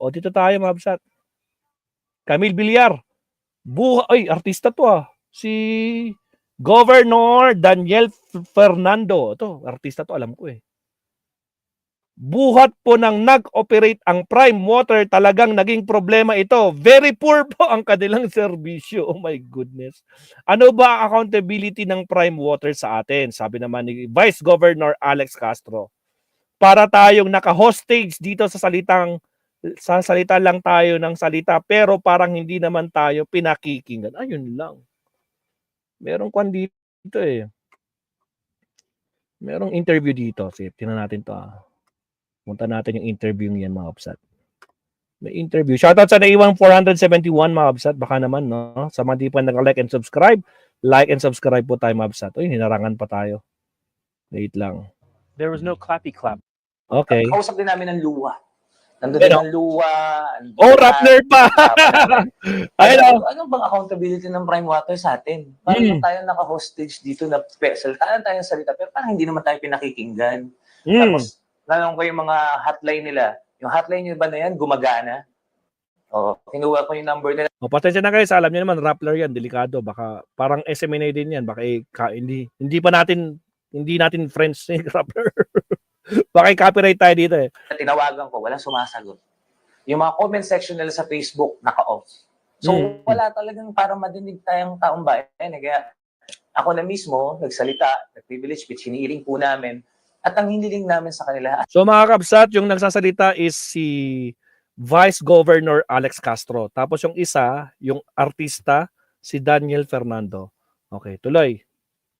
O dito tayo mga kabsat. Camille Villar. Ay, artista to Si Governor Daniel Fernando. Ito, artista to, alam ko eh. Buhat po ng nag-operate ang Prime Water, talagang naging problema ito. Very poor po ang kanilang serbisyo. Oh my goodness. Ano ba ang accountability ng Prime Water sa atin? Sabi naman ni Vice Governor Alex Castro. Para tayong naka-hostage dito sa salita lang tayo ng salita, pero parang hindi naman tayo pinakikinggan. Ayun lang. Merong kwan dito eh. Merong interview dito. Sige, tingnan natin to Punta natin yung interview yan mga kabsat. May interview. Shoutout sa naiwang 471 mga kabsat. Baka naman, no? Sa mga di pa nag-like and subscribe, like and subscribe po tayo mga kabsat. Uy, hinarangan pa tayo. Wait lang. There was no clappy clap. Okay. Kausap din namin ng luwa. Nandun din ng luwa. Oh, Rappler pa! Ayun, ano bang accountability ng Prime Water sa atin? Parang tayo naka-hostage dito na special. Tayo salita, pero parang hindi naman tayo pinakikinggan. Tapos, lalong ko yung mga hotline nila. Yung hotline nyo ba na yan, gumagana? O, kinuha ko yung number nila. O, pasensya na kayo, alam niyo naman, Rappler yan, delikado. Baka, parang SMNA din yan. Baka, hindi natin friends ni Rappler. Baka copyright tayo dito eh. Tinawagan ko, walang sumasagot. Yung mga comment section nila sa Facebook, naka-off. So, wala talagang para madinig tayong taong bayan. Kaya, ako na mismo, nagsalita, nag-privilege speech, hinihiling po namin, at ang hiniling namin sa kanila. So mga kabsat, yung nagsasalita is si Vice Governor Alex Castro. Tapos yung isa, yung artista, si Daniel Fernando. Okay, tuloy.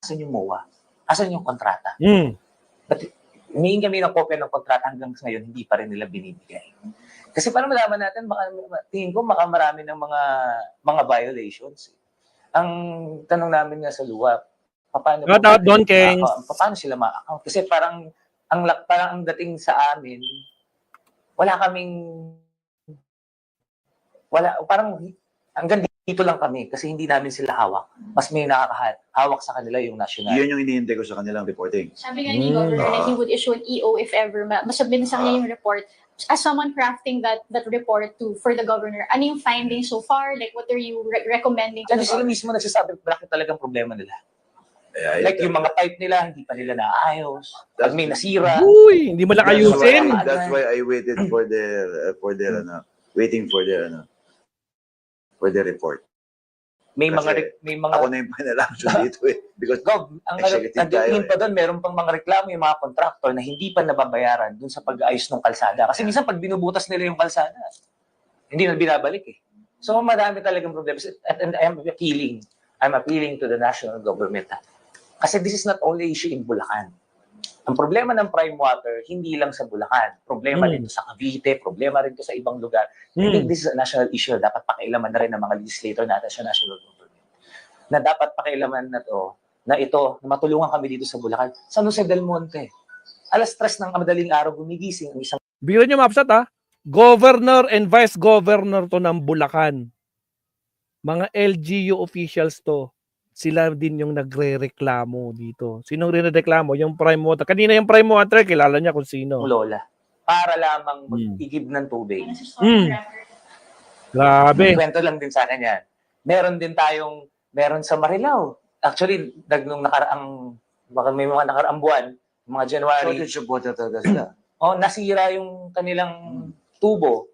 Asan yung MOA? Asan yung kontrata? But humihingi kami ng kopya ng kontrata hanggang ngayon, hindi pa rin nila binibigay. Kasi para malaman natin, tingin ko marami ng mga violations. Ang tanong namin nga sa luwa, paano sila ma-account? Kasi parang ang dating sa amin, parang hanggang dito lang kami kasi hindi namin sila hawak. Mas may nakakahawak sa kanila yung national. Yun yung hinihintay ko sa kanilang reporting. Sabi nga ni Governor na he would issue an EO if ever masubmit sa kanya yung report. As someone crafting that report for the governor, ano yung findings so far? Like, what are you recommending to the sila mismo nagsasabi bakit talagang problema nila. Like yung mga pipe nila, hindi pa nila naayos. Pag may nasira. Uy, hindi mo lang ayusin. That's why I waited for their waiting for their report. May mga ako na yung final action dito eh. Because ang pa doon, meron pang mga reklamo yung mga contractor na hindi pa nababayaran dun sa pag-ayos ng kalsada. Kasi minsan pag binubutas nila yung kalsada, hindi na binabalik eh. So madami talagang problema. And I'm appealing to the national government. Kasi this is not only issue in Bulacan. Ang problema ng Prime Water, hindi lang sa Bulacan. Problema rin sa Cavite, problema rin sa ibang lugar. I think this is a national issue. Dapat pakialaman na rin ng mga legislator natin sa national government. Na dapat pakialaman na ito, na matulungan kami dito sa Bulacan. San Jose del Monte. Alas 3 ng madaling araw, gumigising ang isang... Biro nyo mapsat Governor and Vice Governor to ng Bulacan. Mga LGU officials to. Sila din yung nagre-reklamo dito. Sinong rin-reklamo? Yung Prime Water. Kanina yung Prime Water, kilala niya kung sino. Lola. Para lamang mag-igib ng tubig. Grabe. Kwento lang din sa akin yan. Meron sa Marilao. Actually, nung nakaraang, baka may mga nakaraang buwan, mga January. Nasira yung kanilang tubo.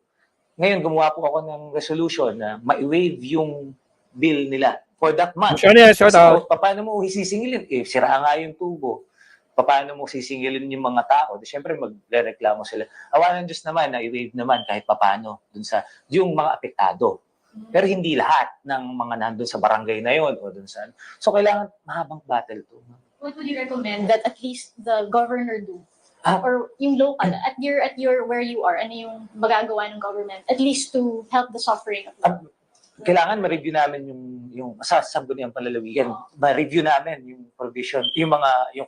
Ngayon, gumawa po ako ng resolution na ma-waive yung bill nila for that month. Paano mo sisingilin? Sira nga yung tubo. Paano mo sisingilin yung mga tao? Siyempre, magreklamo sila. Awa ng Diyos naman na i-waive naman kahit paano dun sa yung mga apektado. Pero hindi lahat ng mga nandun sa barangay na yon o dun sa... So, kailangan mahabang battle to. What would you recommend that at least the governor do? Or yung local, at your where you are, ano yung magagawa ng government, at least to help the suffering of the kailangan ma-review namin yung sasabdo niyang palalawigan. Ma-review namin yung provision, yung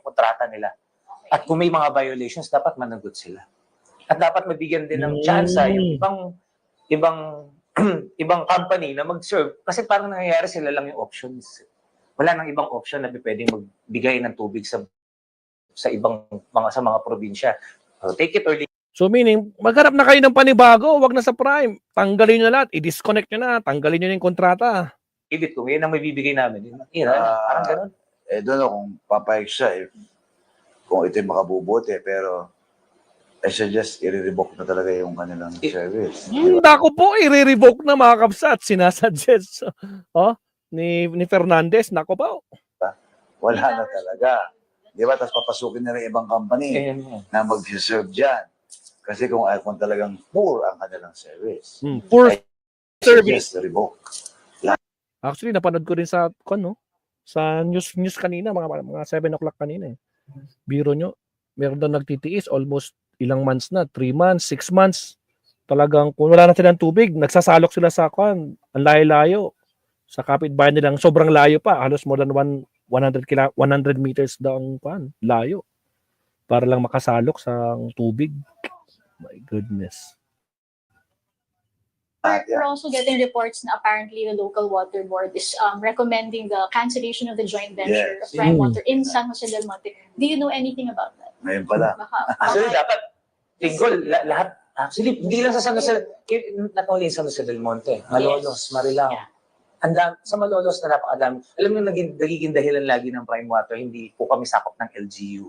kontrata nila. At kung may mga violations, dapat managot sila. At dapat mabigyan din ng chance yung ibang company na mag-serve. Kasi parang nangyayari sila lang yung options. Wala nang ibang option na pwedeng magbigay ng tubig sa mga probinsya. Take it or leave So meaning, maghanap na kayo ng panibago, wag na sa Prime. Tanggalin nyo na lahat, i-disconnect nyo na, tanggalin nyo na yung kontrata. Ibig kung yan ang may bibigay namin. Parang ganun. Doon kung papayag siya, kung ito'y makabubuti, pero I suggest i-revoke na talaga yung kanilang service. Ako po, i-revoke na mga kabsat. Sinasuggest ni Fernandez. Nako po. Wala na talaga. Di ba? Tapos papasukin na rin ibang company na mag-serve dyan. Kasi kung talagang poor ang kanilang service. Poor I service. suggest revoke. Actually, napanood ko rin sa news kanina, mga 7 o'clock kanina. Biro nyo, meron daw nagtitiis almost ilang months na, 3 months, 6 months. Talagang kung wala na silang tubig, nagsasalok sila sa ang layo-layo. Sa kapitbahay nilang sobrang layo pa, halos more than 100 meters daw ang layo. Para lang makasalok sa tubig. My goodness. We're also getting reports na apparently the local water board is recommending the cancellation of the joint venture of Prime Water in San Jose del Monte. Do you know anything about that? Ngayon pala. Actually, dapat tingkol lahat. Actually, hindi lang sa San Jose, not only in San Jose del Monte, Malolos, Marilao. Sa Malolos na napakadami. Alam mo, nagiging dahilan lagi ng Prime Water, hindi po kami sakop ng LGU.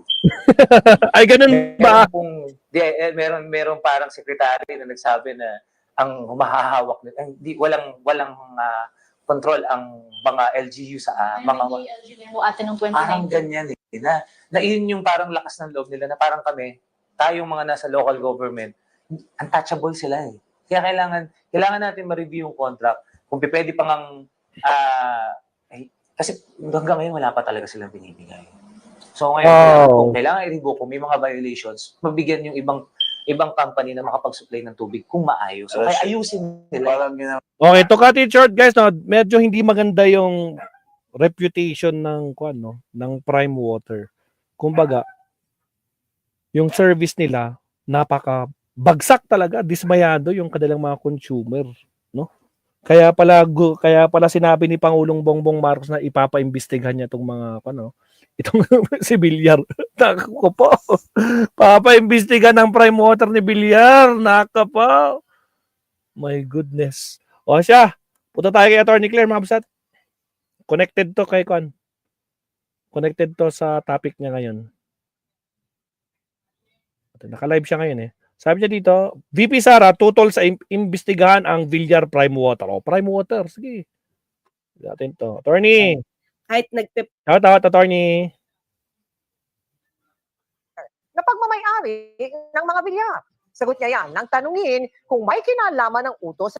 Ay, ganun ba? Meron parang sekretary na nagsabi na ang humahahawak nito, walang control ang mga LGU sa mga LGU ata ng 2019. parang ganyan na yun yung parang lakas ng loob nila na parang tayong mga nasa local government, untouchable sila eh. Kaya kailangan natin ma-review yung contract. Kung pwede pa ngang kasi hanggang ngayon wala pa talaga silang binibigay. So ngayon, kung kailangan i-revoke, kung may mga violations, mabigyan yung ibang company na makapag-supply ng tubig kung maayos. So kaya ayusin nila. Okay, to cut it short guys, medyo hindi maganda yung reputation ng ng Prime Water. Kumbaga, yung service nila napaka-bagsak talaga, dismayado yung kanilang mga consumer, no? Kaya pala sinabi ni Pangulong Bongbong Marcos na ipapaimbestigahan niya itong mga itong si Villar. Nako po. Papaimbestigahan ng Prime Water ni Villar. Nako po. My goodness. O siya, punta tayo kay Attorney Claire, mga kabsat. Connected to kay Connected to sa topic niya ngayon. Naka-live siya ngayon eh. Sabi niya dito, VP Sara, tutol sa imbestigahan ang Villar Prime Water. O, Prime Water, sige. Natin to. Attorney. Kahit Shout out, Attorney. na pagmamayari ng mga bilyar. Sagot niya yan nang tanungin kung may kinalaman ng utos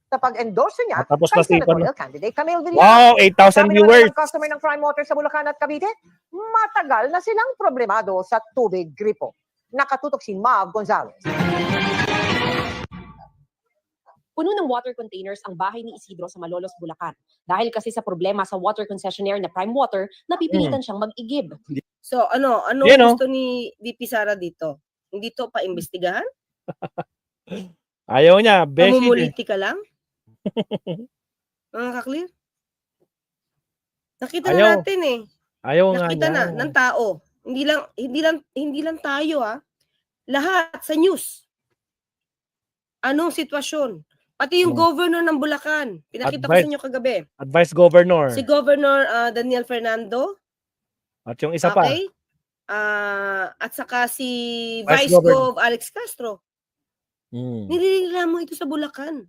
sa pag-endorse niya Tapos kay na si senatorial candidate Camille Villar. Wow, 8,000 viewers. Ang customer ng Prime Water sa Bulacan at Cavite, matagal na silang problemado sa tubig gripo. Nakatutok si Mav Gonzalez. Puno ng water containers ang bahay ni Isidro sa Malolos, Bulacan. Dahil kasi sa problema sa water concessionaire na Prime Water, napipilitan siyang mag-igib. So ano Yan, gusto ni VP Sara dito? Hindi to pa-imbestigahan? Ayaw niya. Beshi. Pamumuliti ka lang? Mga kaklir? Nakita Ayaw. na natin eh. Ayaw nga Nakita niya. na ng tao. Hindi lang tayo Lahat sa news. Anong sitwasyon? Pati yung governor ng Bulacan. Pinakita ko sa inyo kagabi. Advice Governor. Si Governor Daniel Fernando. At yung isa pa. Okay? At saka si Vice Vice Governor. Gov Alex Castro. Nililingla ito sa Bulacan.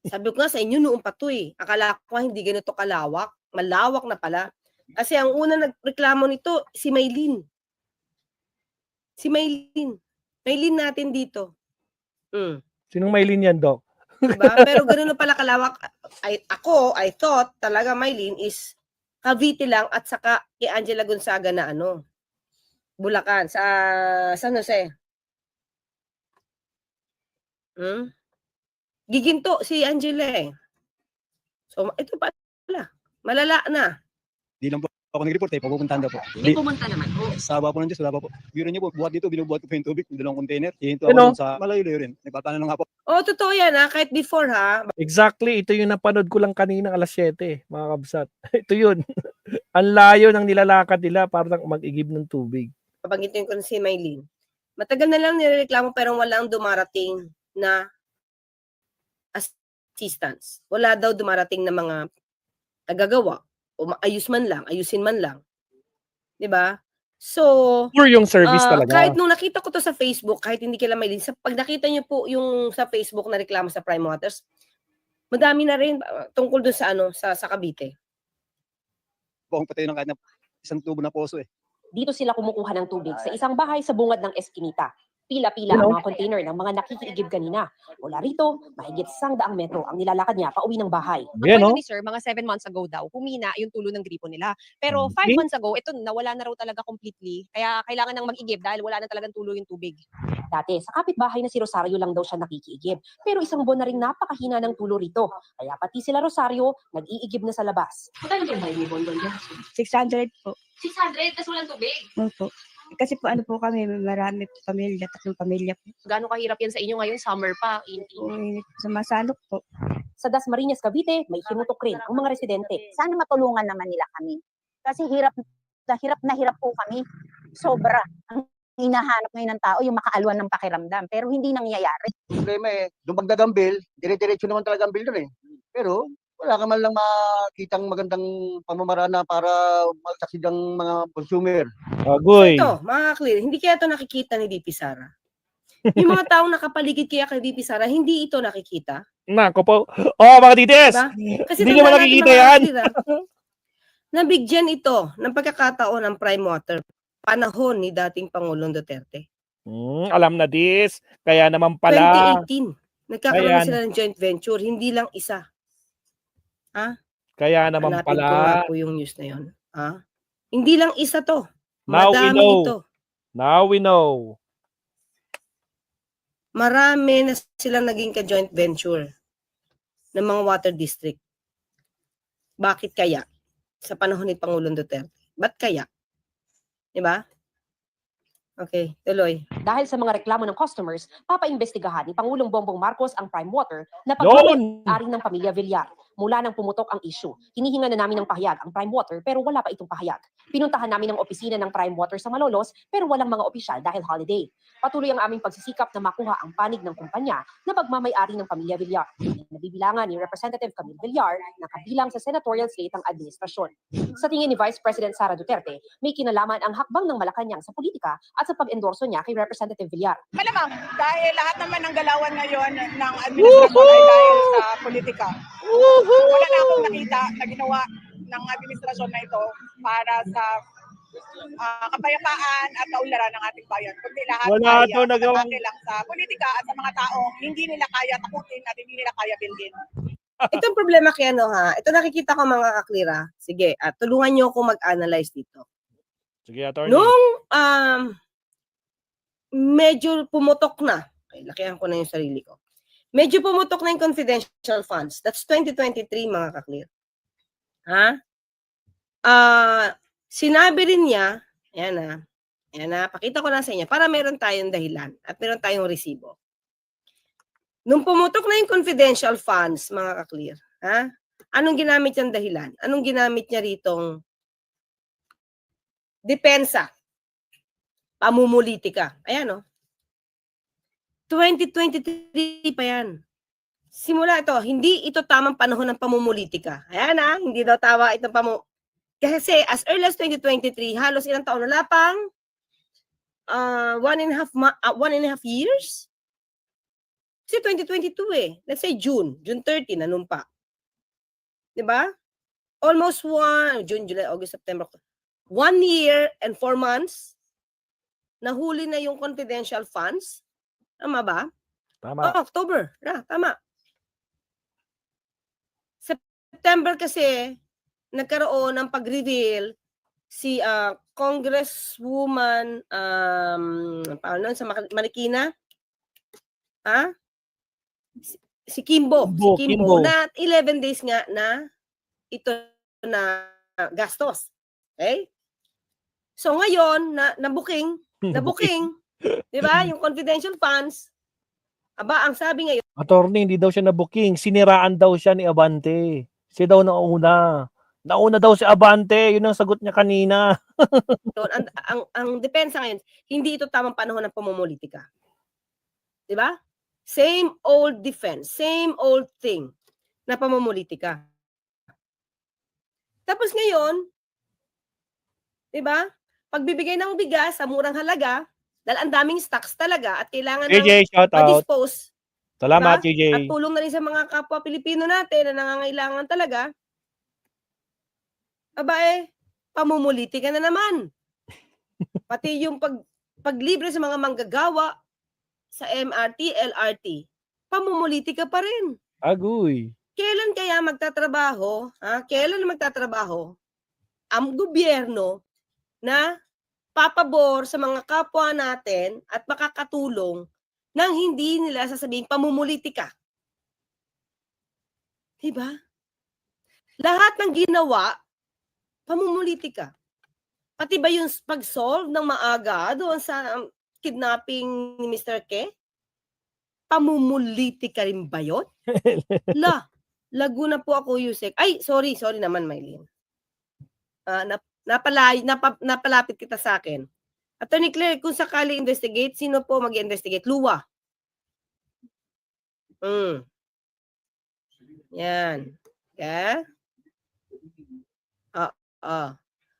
Sabi ko nga sa inyo noong pa to eh. Akala ko hindi ganito kalawak. Malawak na pala. Kasi ang una nagreklamo nito, si Maylin. Si Maylin. Maylin natin dito. Sinong Maylin yan, Doc? Diba? Pero gano'n na pala kalawak. I thought talaga Maylin is Cavite lang at saka kay Angela Gonzaga na Bulacan. Sa San Jose. Giginto si Angela eh. So, ito pala. Malala na. Di lang po ako nag-report pupuntahan daw po. Hindi pumunta naman po. Sa po ng Diyos, wala pa po. Biro niyo po, buhat dito, binubuhat ko po yung tubig, yung dalawang container. Hihinto Ano? ako sa malayo-layo rin. Nagpapano lang nga po. Oh, totoo yan kahit before Exactly. Ito yung napanood ko lang kanina alas 7, mga kabsat. Ito yun. Ang layo ng nilalakad nila para mag-igib ng tubig. Pabanggitin ko na si Maylin. Matagal na lang nirereklamo pero walang dumarating na assistance. Wala daw dumarating na mga tagagawa o ayusin man lang. 'Di ba? So, Poor yung service talaga. kahit nung nakita ko to sa Facebook, kahit hindi kila may pag nakita niyo po yung sa Facebook na reklamo sa Prime Waters, madami na rin tungkol dun sa Cavite. Buong patay ng kahit na isang tubo na poso eh. Dito sila kumukuha ng tubig sa isang bahay sa bungad ng Eskinita. Pila-pila ang mga container ng mga nakikiigib kanina. Mula rito, mahigit 100 metro ang nilalakad niya pauwi ng bahay. Yan, no? Ni Sir, mga 7 months ago daw, humina yung tulo ng gripo nila. Pero 5 Okay. months ago, ito nawala na raw talaga completely. Kaya kailangan nang mag-igib dahil wala na talagang tulo yung tubig. Dati, sa kapitbahay na si Rosario lang daw siya nakikiigib. Pero isang buwan na rin napakahina ng tulo rito. Kaya pati sila Rosario, nag-iigib na sa labas. Magkano ba yung ibon doon? 600 po. 600, tas walang tubig. Opo. Kasi po ano po kami, marami pamilya, 3 pamilya po. Gaano kahirap yan sa inyo ngayon? Summer pa, init. Sumasalok po. Sa Dasmariñas, Cavite, may himutok rin ang mga residente. Sana matulungan naman nila kami. Kasi hirap na hirap po kami. Sobra. Ang hinahanap ngayon ng tao, yung makaalwan ng pakiramdam. Pero hindi nangyayari. Problema eh, dumagdag ang bill, dire-diretso naman talaga ang bill doon eh. Pero wala ka man lang makitang magandang pamamaraan na para magtaksid ang mga consumer. Agoy. Ito, mga clear, hindi kaya ito nakikita ni DP Sara. Yung mga taong nakapaligid kaya kay DP Sara, hindi ito nakikita. Nako po. Oh, mga titis. Diba? Kasi Hindi tandaan naman natin, nakikita mga yan. clear, nabigyan ito ng pagkakataon ng Prime Water panahon ni dating Pangulong Duterte. Alam na this. Kaya naman pala. 2018, nagkakaroon Ayan. sila ng joint venture, hindi lang isa. Kaya naman Hanapin ko nga pala. po yung news na yun. Hindi lang isa to. Now we Madami know. ito. Now we know. Marami na silang naging ka-joint venture ng mga water district. Bakit kaya? Sa panahon ni Pangulong Duterte. Ba't kaya? Diba? Okay, tuloy. Dahil sa mga reklamo ng customers, papaimbestigahan ni Pangulong Bongbong Marcos ang Prime Water na Yun! pagmamay-ari ng pamilya Villar. Mula nang pumutok ang issue, hinihinga na namin ng pahayag ang Prime Water pero wala pa itong pahayag. Pinuntahan namin ang opisina ng Prime Water sa Malolos pero walang mga opisyal dahil holiday. Patuloy ang aming pagsisikap na makuha ang panig ng kumpanya na pagmamay-ari ng pamilya Villar. Nabibilangan ni Representative Camille Villar na kabilang sa senatorial slate ng administrasyon. Sa tingin ni Vice President Sara Duterte, may kinalaman ang hakbang ng Malacanang sa politika at sa pag-endorso niya kay Representative Villar. Malamang, dahil lahat naman ng galawan ngayon ng administrasyon ay dahil sa politika. Wala na akong nakita na ginawa ng administrasyon na ito para sa kapayapaan at kaunlaran ng ating bayan. Kundi lahat Wala ay ito nagawang- nakatake lang sa politika at sa mga taong hindi nila kaya takutin at hindi nila kaya bildin. Itong problema kaya ito nakikita ko mga kaklira. Sige, tulungan niyo ako mag-analyze dito. Sige, attorney. Nung medyo pumutok na, okay, lakihan ko na yung sarili ko. Medyo pumutok na yung confidential funds. That's 2023 mga kaklir. Sinabi rin niya, ayan na, pakita ko lang sa inyo, para meron tayong dahilan at meron tayong resibo. Nung pumutok na yung confidential funds, mga kaklir, anong ginamit niyang dahilan? Anong ginamit niya ritong depensa? Pamumulitika. Ayan, 2023 pa yan. Simula ito, hindi ito tamang panahon ng pamumulitika. Ayan hindi daw tawa itong Kasi as early as 2023, halos ilang taon, wala pang 1.5 years? Kasi 2022 Let's say June 30, nanumpa. Diba? Almost June, July, August, September. 1 year and 4 months, nahuli na yung confidential funds. Tama ba? Tama. October. Tama. September kasi, nagkaroon ng pag-reveal si Congresswoman sa Marikina. Si Kimbo. Na 11 days nga na ito na gastos. Okay? So ngayon, na-booking, di ba? Yung confidential funds, ang sabi ngayon, Attorney, hindi daw siya na-booking. Siniraan daw siya ni Abante. Siya daw na una. Nauna daw si Abante, yun ang sagot niya kanina. Yun, ang depensa ngayon, hindi ito tamang panahon ng pamumulitika. Di ba? Same old defense, same old thing na pamumulitika. Tapos ngayon, di ba? Pagbibigay ng bigas sa murang halaga, dahil ang daming stocks talaga at kailangan JJ, shout out. ma-dispose. Salamat, At JJ. tulong na rin sa mga kapwa Pilipino natin na nangangailangan talaga. Pamumulitika na naman. Pati yung paglibre sa mga manggagawa sa MRT, LRT, pamumulitika pa rin. Agoy. Kailan kaya magtatrabaho, kailan magtatrabaho ang gobyerno na papabor sa mga kapwa natin at makakatulong nang hindi nila sasabihin pamumulitika? Diba? Lahat ng ginawa, pamumulitika. Pati ba yung pag-solve ng maaga doon sa kidnapping ni Mr. Ke? Pamumulitika rin ba yun? Laguna po ako, Yusek. Ay, sorry naman, Maylene. Napalapit kita sa akin. Attorney Claire, kung sakali investigate, sino po mag-investigate? Luwa. Yan. Okay?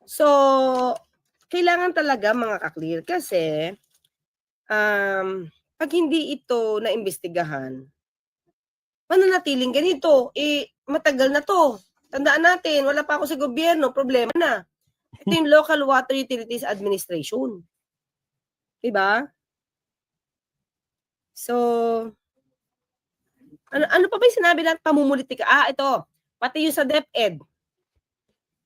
So, kailangan talaga mga ka-clear kasi pag hindi ito naimbestigahan, mananatiling ganito, matagal na to. Tandaan natin, wala pa ako sa gobyerno, problema na. Ito yung Local Water Utilities Administration. Diba? So, ano pa ba yung sinabi natin pamumulitika? Ito, pati yung sa DepEd.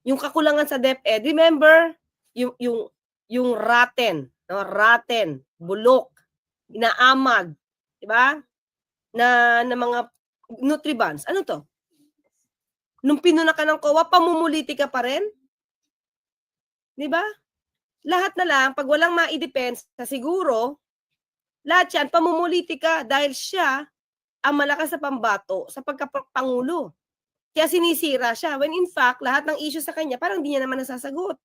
Yung kakulangan sa DepEd, remember, yung raten, no? Raten, bulok, inaamag, diba? Na mga Nutribans. Ano to? Nung pinuna ka ng COA, pamumulitika pa rin? Diba? Lahat na lang, pag walang maidepensa, siguro, lahat yan, pamumulitika dahil siya ang malakas sa pambato sa pagkapangulo. Kaya sinisira siya. When in fact, lahat ng issue sa kanya, parang di niya naman nasasagot.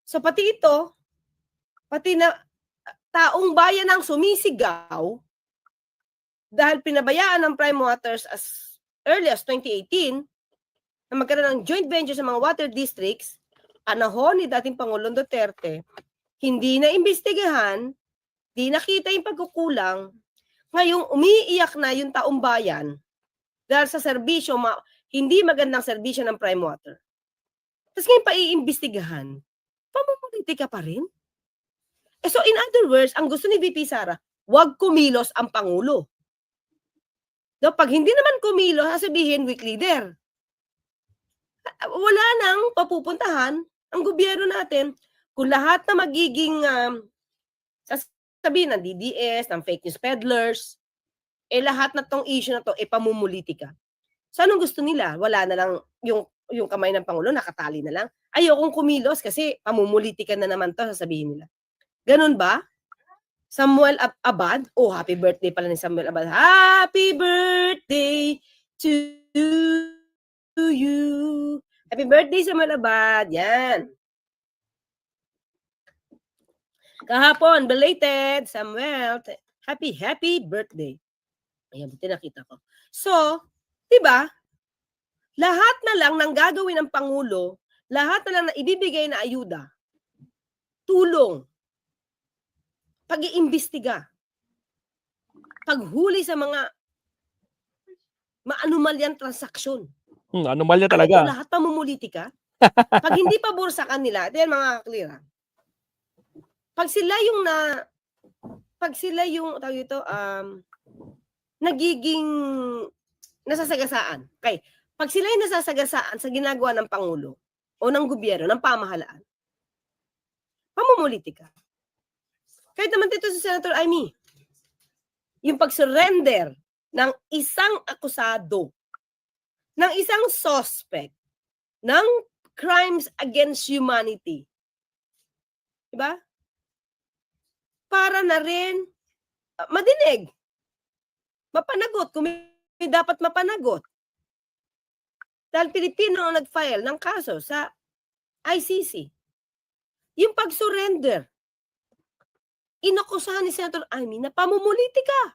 So pati ito, pati na taong bayan ang sumisigaw dahil pinabayaan ng Prime Waters as early as 2018 na magkaroon ng joint venture sa mga water districts, panahon ni dating Pangulong Duterte, hindi na imbestigahan, di nakita yung pagkukulang, ngayong umiiyak na yung taong bayan dahil sa serbisyo, hindi magandang serbisyo ng Prime Water. Tapos ngayon paiimbestigahan, pamumulitika pa rin? So in other words, ang gusto ni VP Sara, wag kumilos ang Pangulo. So, pag hindi naman kumilos, sasabihin weak leader. Wala nang papupuntahan ang gobyerno natin kung lahat na magiging sasabihin ng DDS, ng fake news peddlers, lahat na tong issue na to, pamumulitika. So, anong gusto nila? Wala na lang yung kamay ng Pangulo, nakatali na lang. Ayokong kumilos kasi pamumulitika na naman to, sasabihin nila. Ganun ba? Samuel Abad. Oh, happy birthday pala ni Samuel Abad. Happy birthday to you. Happy birthday, Samuel Abad. Yan. Kahapon, belated, Samuel. Happy birthday. Ayan, buti nakita ko. So, diba? Lahat na lang ng gagawin ng Pangulo, lahat na lang na ibibigay na ayuda, tulong, pag-iimbestiga, paghuli sa mga maanumalyang transaksyon. Anomalya talaga. Ito lahat pamumulitika. Pag hindi pabor sa kanila, yan mga kaklira. Pag sila yung tawag ito, nagiging nasasagasaan. Okay. Pag sila yung nasasagasaan sa ginagawa ng Pangulo o ng gobyerno, ng pamahalaan, pamumulitika. Kahit naman dito si Senator Amy, yung pag-surrender ng isang akusado, ng isang suspect, ng crimes against humanity. Diba? Para na rin madinig. Mapanagot, kung may dapat mapanagot. Dahil Pilipino ang nag-file ng kaso sa ICC. Yung pag-surrender, inakusahan ni Senator Amy na pamumulitika.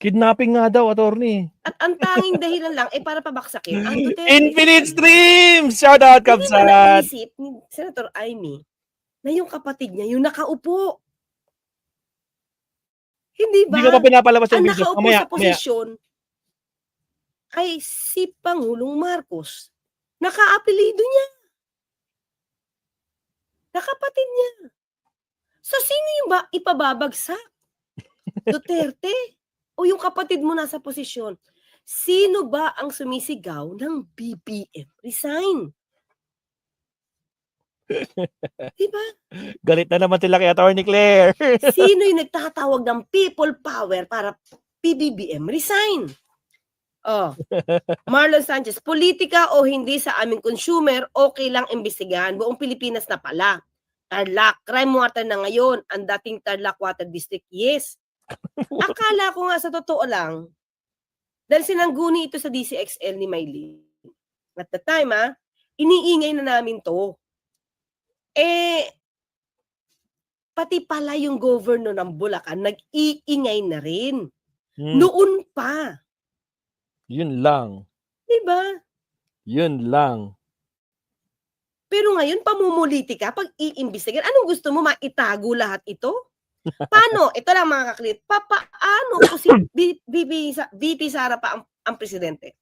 Kidnapping nga daw, attorney. At ang tanging dahilan lang ay para pabaksakin ang Duterte. Infinite Streams! Shout out, Hindi ba Kabsat! naisip ni Senator Amy na yung kapatid niya, yung nakaupo? Hindi ba? Hindi ko pa pinapalabas yung Ang video. nakaupo Mamaya, sa posisyon ay si Pangulong Marcos. Nakaapelido niya. Nakapatid niya. So, sino yung ba ipababagsak? Duterte? O yung kapatid mo nasa posisyon? Sino ba ang sumisigaw ng BBM? Resign. Diba? Galit na naman sila kay Attorney Claire. Sino yung nagtatawag ng people power para PBBM? Resign. Oh. Marlon Sanchez, politika o hindi sa aming consumer, okay lang imbestigahan. Buong Pilipinas na pala. Tarlac, crime water na ngayon. Ang dating Tarlac Water District, yes. Akala ko nga sa totoo lang, dahil sinangguni ito sa DCXL ni Maylene. At the time, iniingay na namin to. Pati pala yung governor ng Bulacan, nag-iingay na rin. Noon pa. Yun lang. Diba? Yun lang. Pero ngayon, pamumulitika, pag iimbestigan, anong gusto mo, maitago lahat ito? Paano? Ito lang mga kaklit. Paano kung si VP Sara pa ang presidente?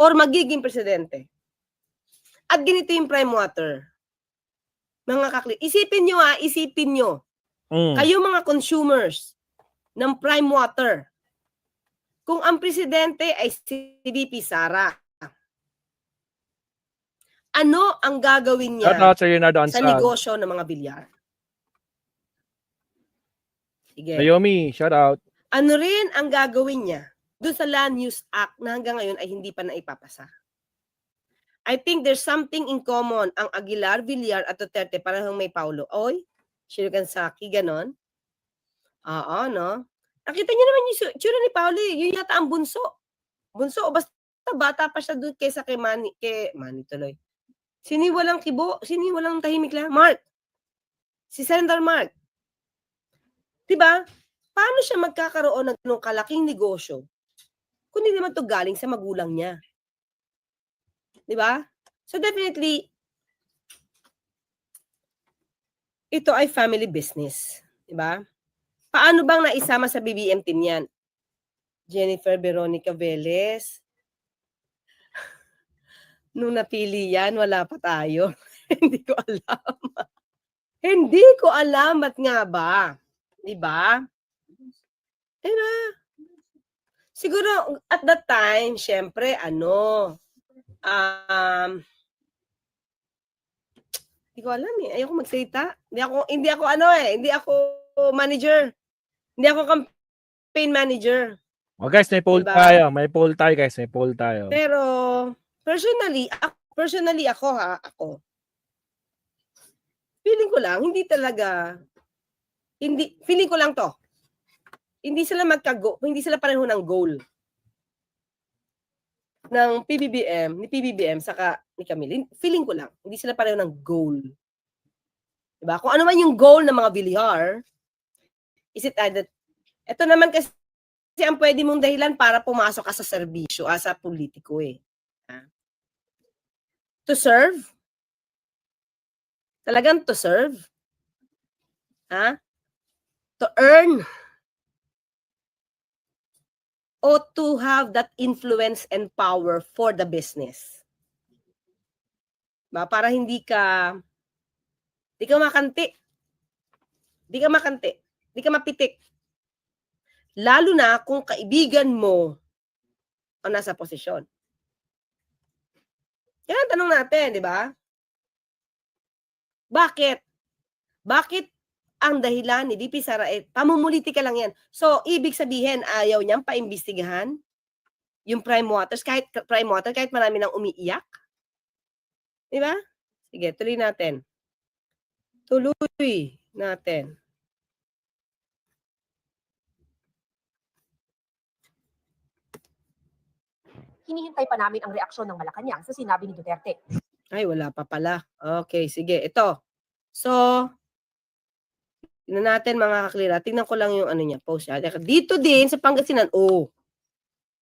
Or magiging presidente? At ganito yung prime water. Mga kaklit. Isipin nyo. Kayo mga consumers ng prime water. Kung ang presidente ay si VP Sara, ano ang gagawin niya Shout out sa Leonardo sa Ansal. negosyo ng mga bilyar? Sige. Naomi, shout out. Ano rin ang gagawin niya doon sa Land Use Act na hanggang ngayon ay hindi pa naipapasa? I think there's something in common ang Aguilar, Villar at Duterte, parang may Paulo. Oy, Shiragansaki, ganon. Oo, no? Nakita niyo naman yung tsura ni Paulo, yun yata ang bunso. Bunso, o basta bata pa siya doon kaysa kay Manny tuloy. Sini walang kibo, sini walang tahimik lang. Mark. Si Senator Mark. Diba? Paano siya magkakaroon ng kalaking negosyo kung hindi naman to galing sa magulang niya? Diba? So definitely, ito ay family business. Diba? Paano bang naisama sa BBM team yan? Jennifer Veronica Velez. Nung napili yan, wala pa tayo. Hindi ko alam. Hindi ko alam at nga ba? Diba? Diba? Siguro, at that time, syempre, hindi ko alam eh. Ayoko magsalita. Hindi ako manager. Hindi ako campaign manager. Oh, guys, may poll Diba? tayo. May poll tayo, guys. May poll tayo. Pero, personally ako. Feeling ko lang, feeling ko lang to. Hindi sila pareho ng goal ng ni PBBM saka ni Camille. Feeling ko lang, hindi sila pareho ng goal. Diba? Kung ano man yung goal ng mga Villar, is it either, ito naman kasi ang pwede mong dahilan para pumasok ka sa serbisyo, sa politiko eh. To serve? Talagang to serve? To earn? O to have that influence and power for the business? Ba, para hindi ka makanti. Hindi ka mapitik. Lalo na kung kaibigan mo ang nasa posisyon. Yan ang tanong natin, di ba? Bakit? Bakit ang dahilan ni VP Sara pamumulitika lang yan? So, ibig sabihin, ayaw niyang paimbestigahan yung prime waters, kahit marami nang umiiyak? Di ba? Sige, tuloy natin. hinihintay pa namin ang reaksyon ng Malacanang sa sinabi ni Duterte. Ay, wala pa pala. Okay, sige. Ito. So, tingnan natin mga kaklira. Tingnan ko lang yung ano niya, post niya. Dito din sa Pangasinan,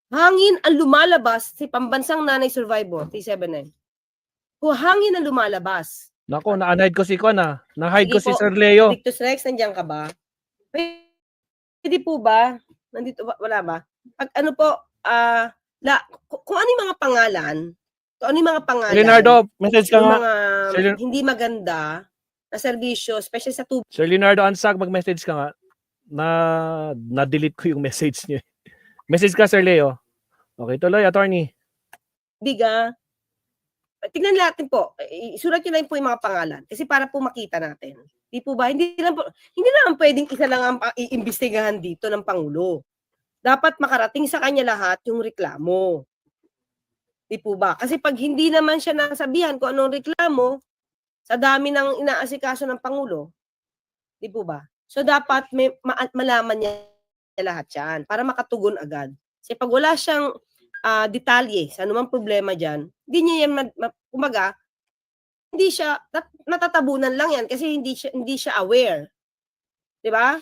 hangin ang lumalabas si Pambansang Nanay Survivor, T79. Hangin ang lumalabas. Nako, na-unhide ko si Kona. Na-hide ko Sige si po. Sir Leo. Victus Rex, nandiyan ka ba? Pwede po ba? Nandito, wala ba? Pag ano po, kung ano yung mga pangalan, Leonardo, message ka yung nga. mga Sir- hindi maganda na serbisyo, especially sa tubig, Sir Leonardo Ansag, mag-message ka nga. Na-delete ko yung message niyo. Message ka, Sir Leo. Okay, tuloy, attorney. tignan natin po, isulat nyo lang po yung mga pangalan kasi para po makita natin. Di po ba? Hindi naman pwedeng isa lang ang iimbestigahan dito ng Pangulo. Dapat makarating sa kanya lahat yung reklamo. Di po ba? Kasi pag hindi naman siya nasabihan kung anong reklamo, sa dami ng inaasikaso ng Pangulo, di po ba? So dapat malaman niya lahat yan para makatugon agad. Kasi pag wala siyang detalye sa anumang problema dyan, hindi niya yan, kumaga, hindi siya, natatabunan lang yan kasi hindi siya aware. Di ba?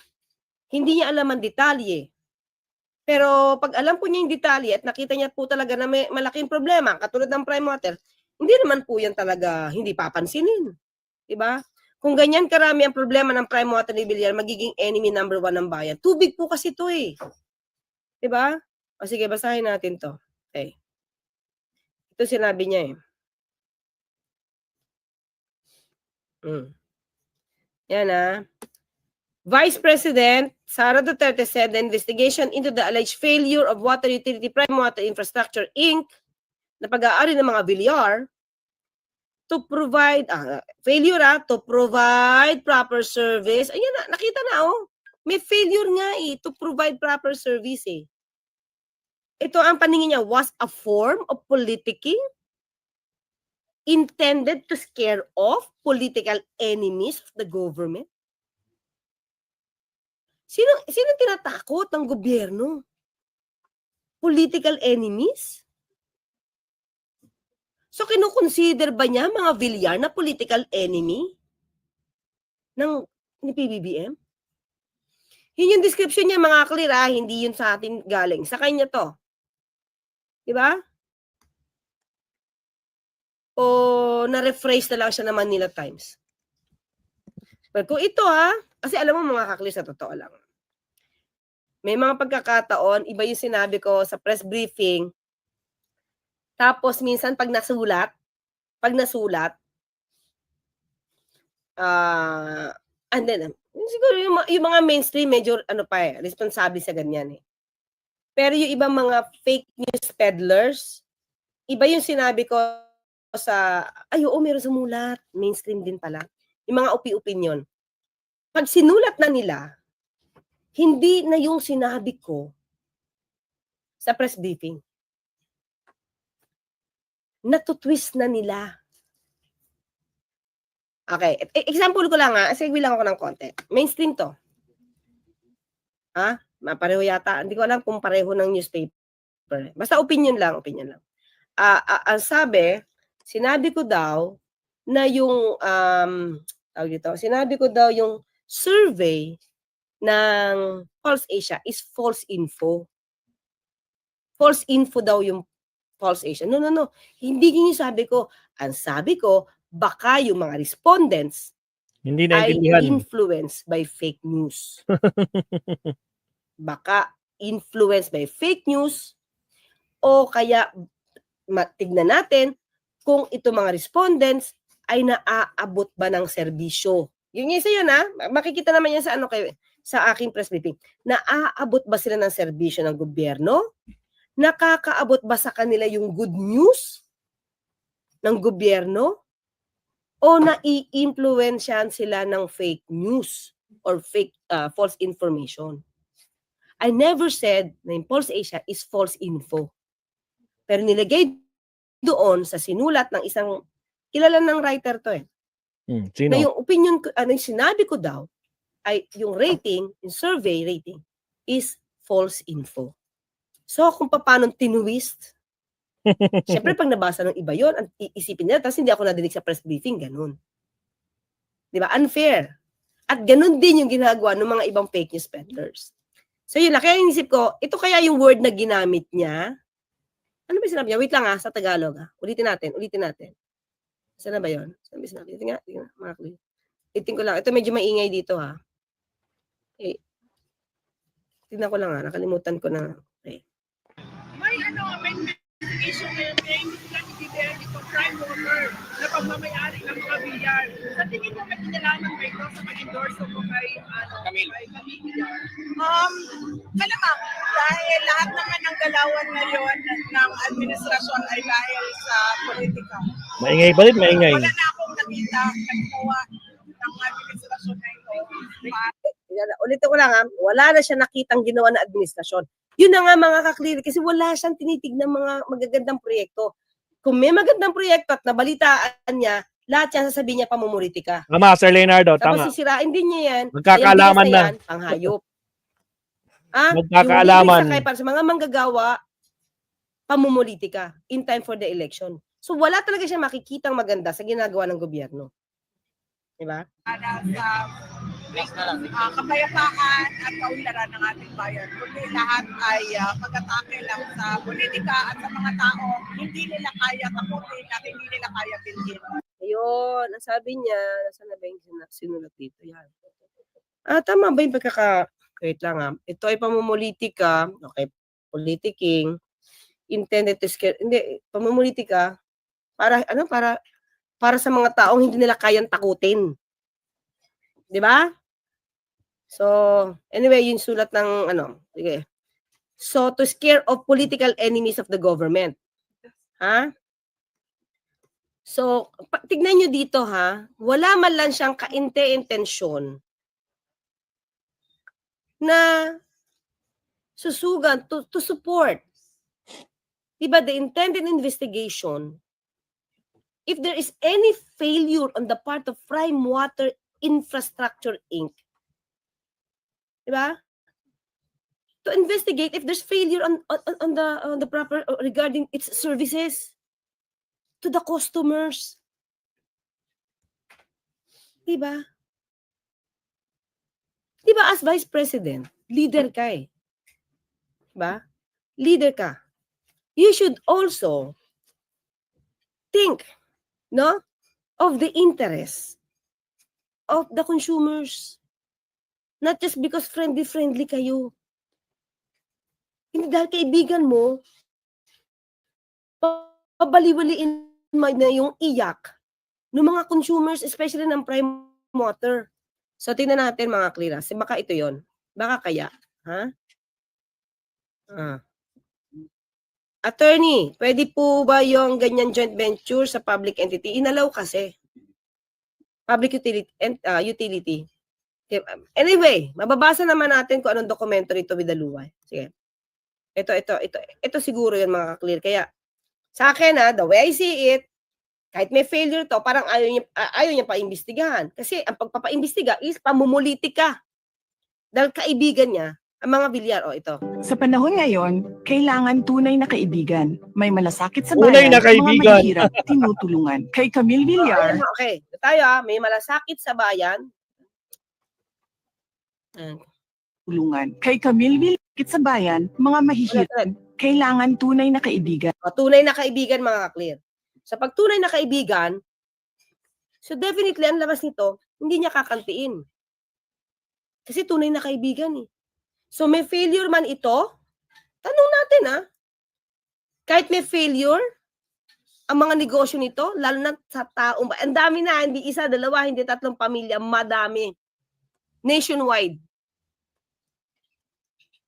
Hindi niya alam ang detalye. Pero pag alam po niya yung detalye at nakita niya po talaga na may malaking problema, katulad ng prime water, hindi naman po yan talaga hindi papansinin. Di ba? Kung ganyan karami ang problema ng prime water ni Villar, magiging enemy number 1 ng bayan. Tubig po kasi ito eh. Di ba? O sige, basahin natin to. Okay. Ito sinabi niya eh. Yan Vice President Sara Duterte said the investigation into the alleged failure of water utility Prime Water Infrastructure Inc. na pag-aari ng mga Villar to provide to provide proper service. Ayan na, nakita na May failure nga to provide proper service eh. Ito ang paningin niya was a form of politicking intended to scare off political enemies of the government. Sino tinatakot ng gobyerno? Political enemies? So kinukonsider ba niya mga Villar na political enemy ni PBBM? Yun yung description niya mga klira, hindi yun sa atin galing. Sa kanya to. Diba? O na-rephrase na lang siya ng Manila Times. Pero kung ito kasi alam mo mga kakli, sa totoo lang. May mga pagkakataon, iba yung sinabi ko sa press briefing. Tapos minsan pag nasulat, and then, siguro yung mga mainstream medyo responsable sa ganyan eh. Pero yung ibang mga fake news peddlers, iba yung sinabi ko sa, meron sumulat, mainstream din pala. Yung mga opinion. Pag sinulat na nila, hindi na yung sinabi ko sa press briefing. Natutwist na nila. Okay. Example ko lang sige lang ako ng konti. Mainstream to. Pareho yata. Hindi ko alam kung pareho ng newspaper. Basta opinion lang. Ang sinabi ko daw na yung, sinabi ko daw yung survey ng Pulse Asia is false info. False info daw yung Pulse Asia. No. Hindi yun yung sabi ko. Ang sabi ko, baka yung mga respondents Hindi ay naintindihan. influenced by fake news. Baka influenced by fake news o kaya tignan natin kung ito mga respondents ay naaabot ba ng serbisyo. Yun isa yun makikita naman yan sa aking press briefing. Naaabot ba sila ng serbisyo ng gobyerno? Nakakaabot ba sa kanila yung good news ng gobyerno? O nai-influensyan sila ng fake news or false information? I never said na yung Pulse Asia is false info. Pero nilagay doon sa sinulat ng isang kilala ng writer to Sino? na yung opinion ko, yung sinabi ko daw ay yung rating, yung survey rating is false info. So kung paano tinwist Siyempre, pag nabasa ng iba yon, iisipin nila, tapos hindi ako nadinig sa press briefing, ganun. Di ba? Unfair. At ganun din yung ginagawa ng mga ibang fake news peddlers. So yun lang, kaya inisip ko, ito kaya yung word na ginamit niya? Ano ba sinabi niya? Wait lang sa Tagalog Ulitin natin. Saan na ba yun? Saan ba sinabi? Tingnan, mga clue. Itin ko lang. Ito medyo maingay dito Okay. Tingnan ko lang nakalimutan ko na. Okay. May investigation ngayon kay President ito prime mover na pagmamayari ng mga bilyar. Sa tingin mo may kinalaman ba ito sa pag-endorse mo kay Camille? Malamang dahil lahat naman ng galawan ngayon ng administrasyon ay dahil sa politika. Maingay ba rin? Maingay. Wala na akong nakita na ginawa ng administrasyon na ito. Ulitin ko lang wala na siya nakitang ginawa na administrasyon. Yun na nga mga ka-clear kasi wala siyang tinitignan mga magagandang proyekto. Kung may magandang proyekto at nabalitaan niya, lahat yan sasabihin niya pamumulitika. Tama, Sir Leonardo, Tapos tama. sisirain din niya yan. Magkakaalaman na. Yan, panghayop. Magkakaalaman. Yung para sa mga manggagawa, pamumulitika in time for the election. So wala talaga siya makikitang maganda sa ginagawa ng gobyerno. Diba? Para sa kapayapaan at kaunlaran ng ating bayan. Kundi lahat ay pag-atake lang sa politika at sa mga tao, hindi nila kaya tapusin at hindi nila kaya bilhin. Ayun, ang sabi niya, nasaan na ba yung sinulat dito? Yan. Tama ba yung wait lang Ito ay pamumulitika, okay, politicking, intended to scare, hindi, pamumulitika, para sa mga taong hindi nila kayang takutin. Di ba? So, anyway, yung sulat ng sige. So, to scare off political enemies of the government. So, tignan nyo dito wala man lang siyang kainte-intensyon na susugan to support. Diba, the intended investigation, if there is any failure on the part of Prime Water Infrastructure Inc., diba? To investigate if there's failure on the proper regarding its services to the customers. Diba? Diba as Vice President, leader ka Diba? Leader ka. You should also think, of the interest of the consumers. Not just because friendly kayo. Hindi dahil kaibigan mo, pabaliwaliin mo na yung iyak ng mga consumers, especially ng Prime Water. So, tingnan natin mga clearance. Baka ito yon. Baka kaya. Attorney, pwede po ba yung ganyan joint venture sa public entity? Inalaw kasi. Public utility. Anyway, mababasa naman natin kung anong dokumento nito with the luway. Sige. Ito siguro yun mga clear. Kaya, sa akin the way I see it, kahit may failure to, parang ayaw niya pa-imbestigahan. Kasi ang pagpapaimbestiga is pamumulitika. Dahil kaibigan niya, ang mga bilyar, ito. Sa panahon ngayon, kailangan tunay na kaibigan. May malasakit sa Tunay bayan, na kaibigan. mga mahihirap, tinutulungan. Kay Camille Villar, Okay, tayo may malasakit sa bayan. tulungan. Kay Camille Villar, sa bayan, mga mahihirap, kailangan tunay na kaibigan. Tunay na kaibigan mga clear. Sa pagtunay na kaibigan, so definitely ang labas nito, hindi niya kakantiin. Kasi tunay na kaibigan So may failure man ito, tanong natin kahit may failure, ang mga negosyo nito, lalo na sa taong, ang dami na, hindi isa, dalawa, hindi tatlong pamilya, madami. Nationwide.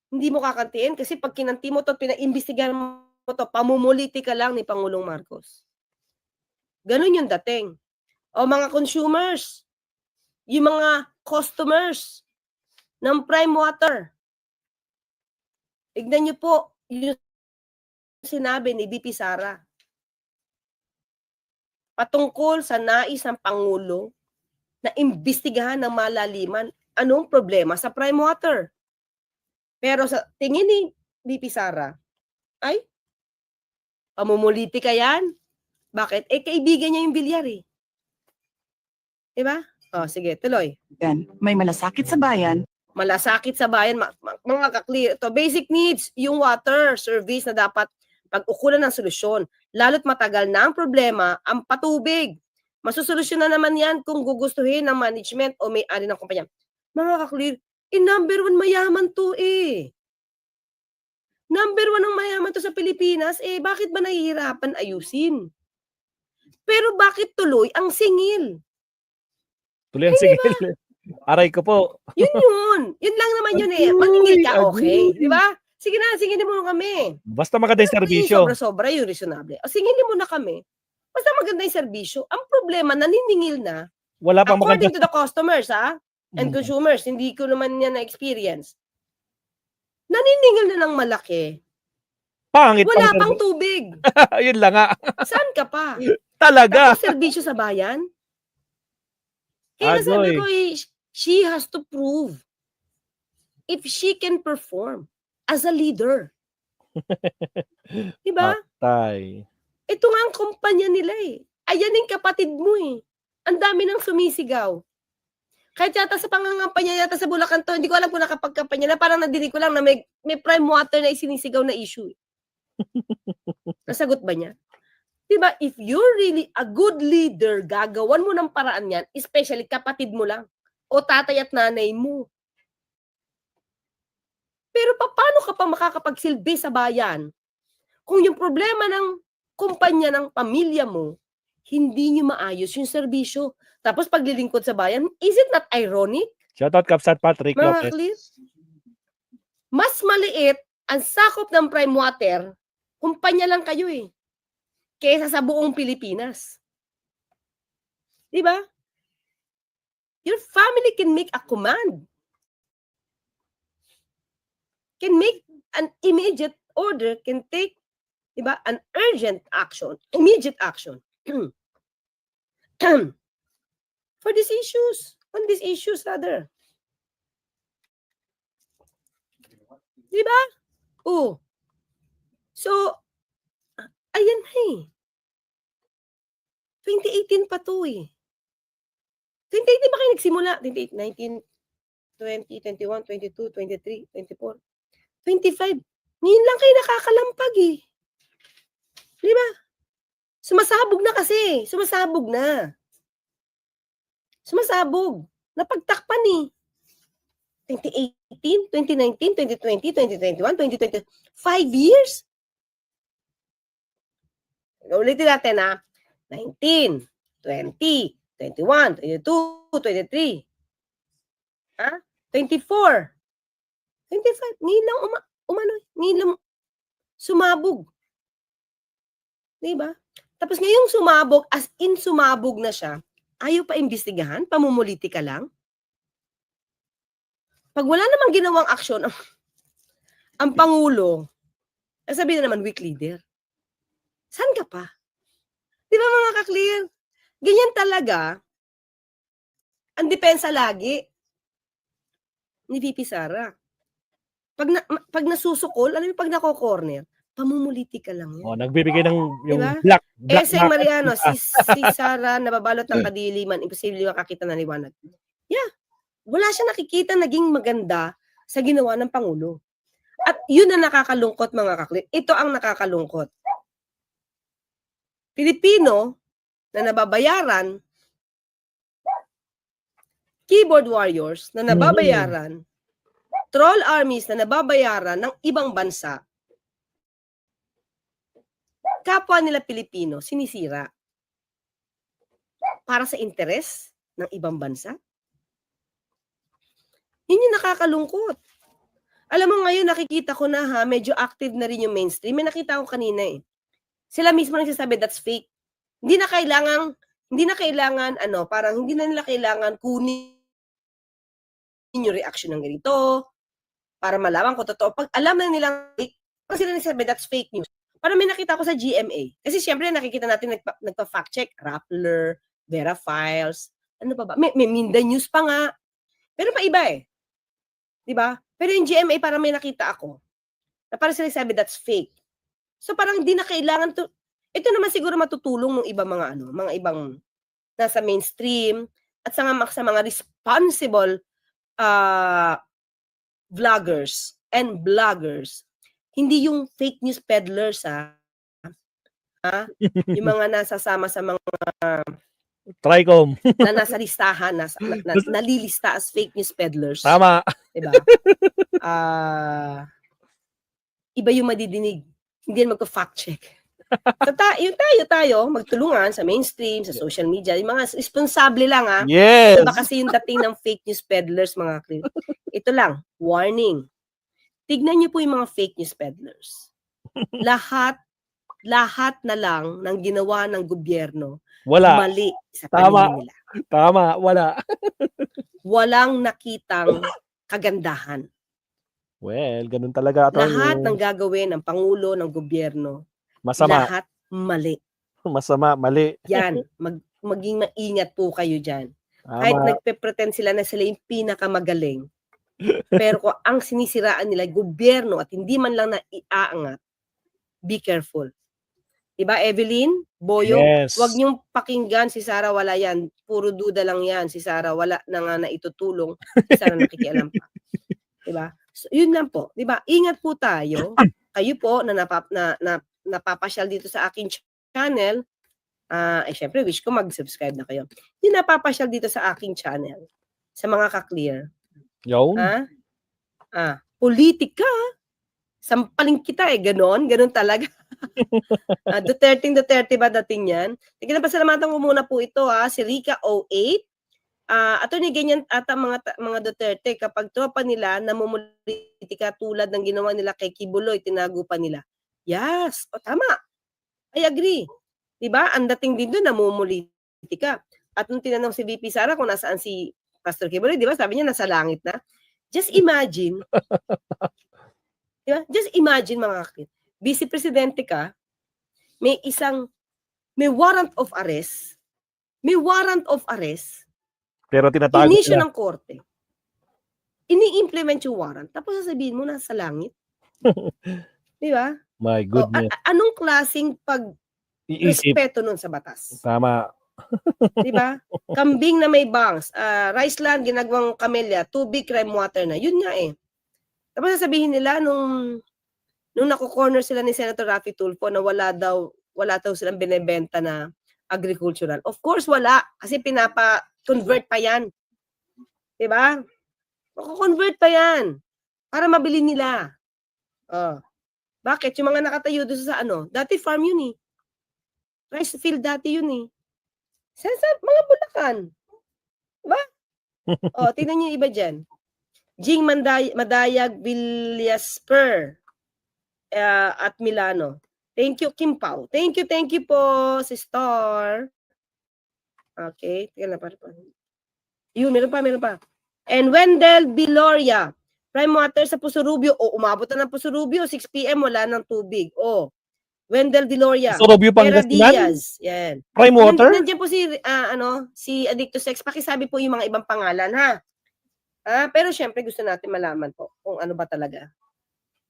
Hindi mo kakantiin kasi pag kinanti mo to, pinaimbestigahan mo to, pamumulitika lang ni Pangulong Marcos. Ganun yung dating. O mga consumers, yung mga customers ng Prime Water. Tignan niyo po yung sinabi ni VP Sara. Patungkol sa nais ng Pangulo na imbestigahan ng malaliman anong problema sa Prime Water. Pero sa tingin ni VP Sara, ay Pamumulitika yan? Bakit? Eh, kaibigan niya yung bilyar eh. Diba? O, sige, tuloy. Yan. May malasakit sa bayan. Malasakit sa bayan, mga kaklear. Ito, basic needs, yung water service na dapat pag-ukulan ng solusyon. Lalo't matagal na ang problema, ang patubig. Masusolusyon na naman yan kung gugustuhin ng management o may-ari ng kumpanya. Mga kaklear, number 1 mayaman to eh. Number 1 ang mayaman to sa Pilipinas, eh bakit ba nahihirapan ayusin? Pero bakit tuloy ang singil? Tuloy ang sigil. Aray ko po. Yun. Yun lang naman yun eh. Maningil ka, okay. Di ba? Sige na, singilin mo na kami. Basta maganda yung serbisyo. Sobra-sobra yung reasonable. O singilin mo na kami. Basta maganda yung serbisyo. Ang problema, naniningil na. Wala pang According maganda. to the customers, and consumers, hindi ko naman yan na-experience. Naniningil na ng malaki. Pangit Wala pang pang tubig. Yun lang nga. Saan ka pa? Talaga. Tapos serbisyo sa bayan? Kaya sabi ko, she has to prove if she can perform as a leader. Diba? Tay. Ito nga ang kumpanya nila eh. Ayan yung kapatid mo eh. Ang dami nang sumisigaw. Kahit yata sa pangangampanya yata sa Bulacan to, hindi ko alam kung nakapagkampanya na, parang nadinig ko lang na may prime water na isinisigaw na issue. Nasagot ba niya? Diba, if you're really a good leader, gagawan mo ng paraan yan, especially kapatid mo lang, o tatay at nanay mo. Pero paano ka pa makakapagsilbi sa bayan kung yung problema ng kumpanya ng pamilya mo, hindi nyo maayos yung serbisyo? Tapos paglilingkod sa bayan, is it not ironic? Shoutout Kapsat Patrick Mga Lopez. clear? Mas maliit ang sakop ng prime water, kumpanya lang kayo eh, kaysa sa buong Pilipinas. Diba? Your family can make a command. Can make an immediate order, can take, diba, an urgent action, immediate action. For these issues, on these issues rather. Diba? Oh. So, ayan eh. 2018 pa to eh. 2018 ba kayo nagsimula? 2018, 19, 20, 21, 22, 23, 24, 25. Ngayon lang kayo nakakalampag eh. Di ba? Sumasabog na kasi. Sumasabog na. Sumasabog. Napagtakpan eh. 2018, 2019, 2020, 2021, 2020. 5 years? Ulitin natin ha. 19, 20, 21, 22, 23. Ha? 24. 25. Nilang nilang sumabog. Diba? Tapos ngayong sumabog, as in sumabog na siya, ayaw pa imbestigahan, pamumulitika lang. Pag wala namang ginawang aksyon, ang Pangulo, sabihin na naman weak leader. Saan ka pa? Di ba mga ka-clear? Ganyan talaga, ang depensa lagi ni VP Sara. Pag nasusukol, alam mo, pag nako-corner, pamumulitika lang yan. Oh, nagbibigay ng yung Diba? black Seng market. Mariano, si Sara, nababalot ng kadiliman, imposible makakita ng liwanag. Yeah. Wala siya nakikita naging maganda sa ginawa ng Pangulo. At yun ang nakakalungkot, mga kaklit. Ito ang nakakalungkot. Pilipino na nababayaran, keyboard warriors na nababayaran, troll armies na nababayaran ng ibang bansa, kapwa nila Pilipino sinisira para sa interes ng ibang bansa. Yun yung nakakalungkot. Alam mo ngayon, nakikita ko na medyo active na rin yung mainstream. May nakita ko kanina eh. Sila mismo nagsasabi, that's fake. Hindi na kailangan, parang hindi na nila kailangan kunin yung reaction ng ganito para malaman ko totoo. Pag alam na nilang fake, kasi sila nagsasabi, that's fake news. Parang may nakita ko sa GMA. Kasi siyempre nakikita natin nagpa-fact check, Rappler, Vera Files, ano pa ba? May Minda News pa nga. Pero pa iba eh. 'Di ba? Pero yung GMA parang may nakita ako. Na parang sila sabi that's fake. So parang di na kailangan to. Ito naman siguro matutulong ng ibang mga mga ibang nasa mainstream at sa mga responsible vloggers and bloggers. Hindi yung fake news peddlers yung mga nasasama sa mga Tricom. na nasa listahan, nalilista as fake news peddlers. Tama. Diba? Iba yung madidinig. Hindi yan magpa-fact check. So tayo magtulungan sa mainstream, sa social media, yung mga responsable lang Yes. Iba kasi yung dating ng fake news peddlers, mga clear. Ito lang, warning. Tignan niyo po yung mga fake news peddlers. Lahat na lang ng ginawa ng gobyerno Wala. mali sa Tama. paningin nila. Tama. Wala. Walang nakitang kagandahan. Well, ganun talaga. Lahat ng gagawin ng Pangulo, ng gobyerno, Masama. lahat mali. Masama. Mali. Yan, maging maingat po kayo dyan. Kahit Tama. nagpe-pretend sila na sila yung pinakamagaling, pero kung ang sinisiraan nila gobyerno at hindi man lang na iaangat, be careful. Diba, Evelyn? Boyo? Yes. Huwag niyong pakinggan si Sara, wala yan. Puro duda lang yan. Si Sara, wala na nga na itutulong. Si Sara nakikialam pa. Diba? So, yun lang po. Diba? Ingat po tayo. Kayo po na napapasyal dito sa aking channel. Syempre, wish ko mag-subscribe na kayo. Yung napapasyal dito sa aking channel. Sa mga ka-clear. Yo. Politika. Sampaling kita ganon talaga. Duterte ba dating yan? Tignan pa salamatan ko muna po ito si Rica 08. Attorney ganyan ata mga Duterte kapag tropa nila namumulitika tulad ng ginawa nila kay Kibuloy, tinago pa nila. Yes, tama. I agree. 'Di ba? Ang dating din doon namumulitika. At nung tinanong si VP Sara kung nasaan si Pastor Kibuloy, 'di ba? Sabi niya nasa langit na. Just imagine. Diba? Just imagine mga kakit. Vice Presidente ka, may warrant of arrest. May warrant of arrest. Pero tinatago Inisyo nila. ng korte. Ini-implement yung warrant. Tapos sasabihin mo nasa langit. Di ba? My goodness. Anong klaseng Iisip. pag-respeto nun sa batas? Tama. Di ba? Kambing na may bangs. Rice land, ginagawang kamelya. Tubig, crime water na. Yun nga Tapos sasabihin nila nung nako-corner sila ni Senator Raffy Tulfo na wala daw silang binebenta na agricultural. Of course, wala. Kasi pinapa-convert pa yan. Diba? Mako-convert pa yan. Para mabili nila. Bakit? Yung mga nakatayo doon sa dati farm yun Rice field dati yun Sa mga Bulacan. Diba? Tingnan niyo yung iba dyan. Jing Madayag Villasper at Milano. Thank you, Kim Pao. Thank you po, sister. Okay. Tingnan na pa. Meron pa. And Wendell Biloria. Prime water sa Puso Rubio. Umabot na ng Puso Rubio. 6 p.m. wala ng tubig. Wendell Biloria. Puso Rubio, Pera Pangasinan? Diaz. Yan. Prime water? Nandiyan po si Addicto Sex. Pakisabi po yung mga ibang pangalan, ha? Pero syempre gusto natin malaman po kung ano ba talaga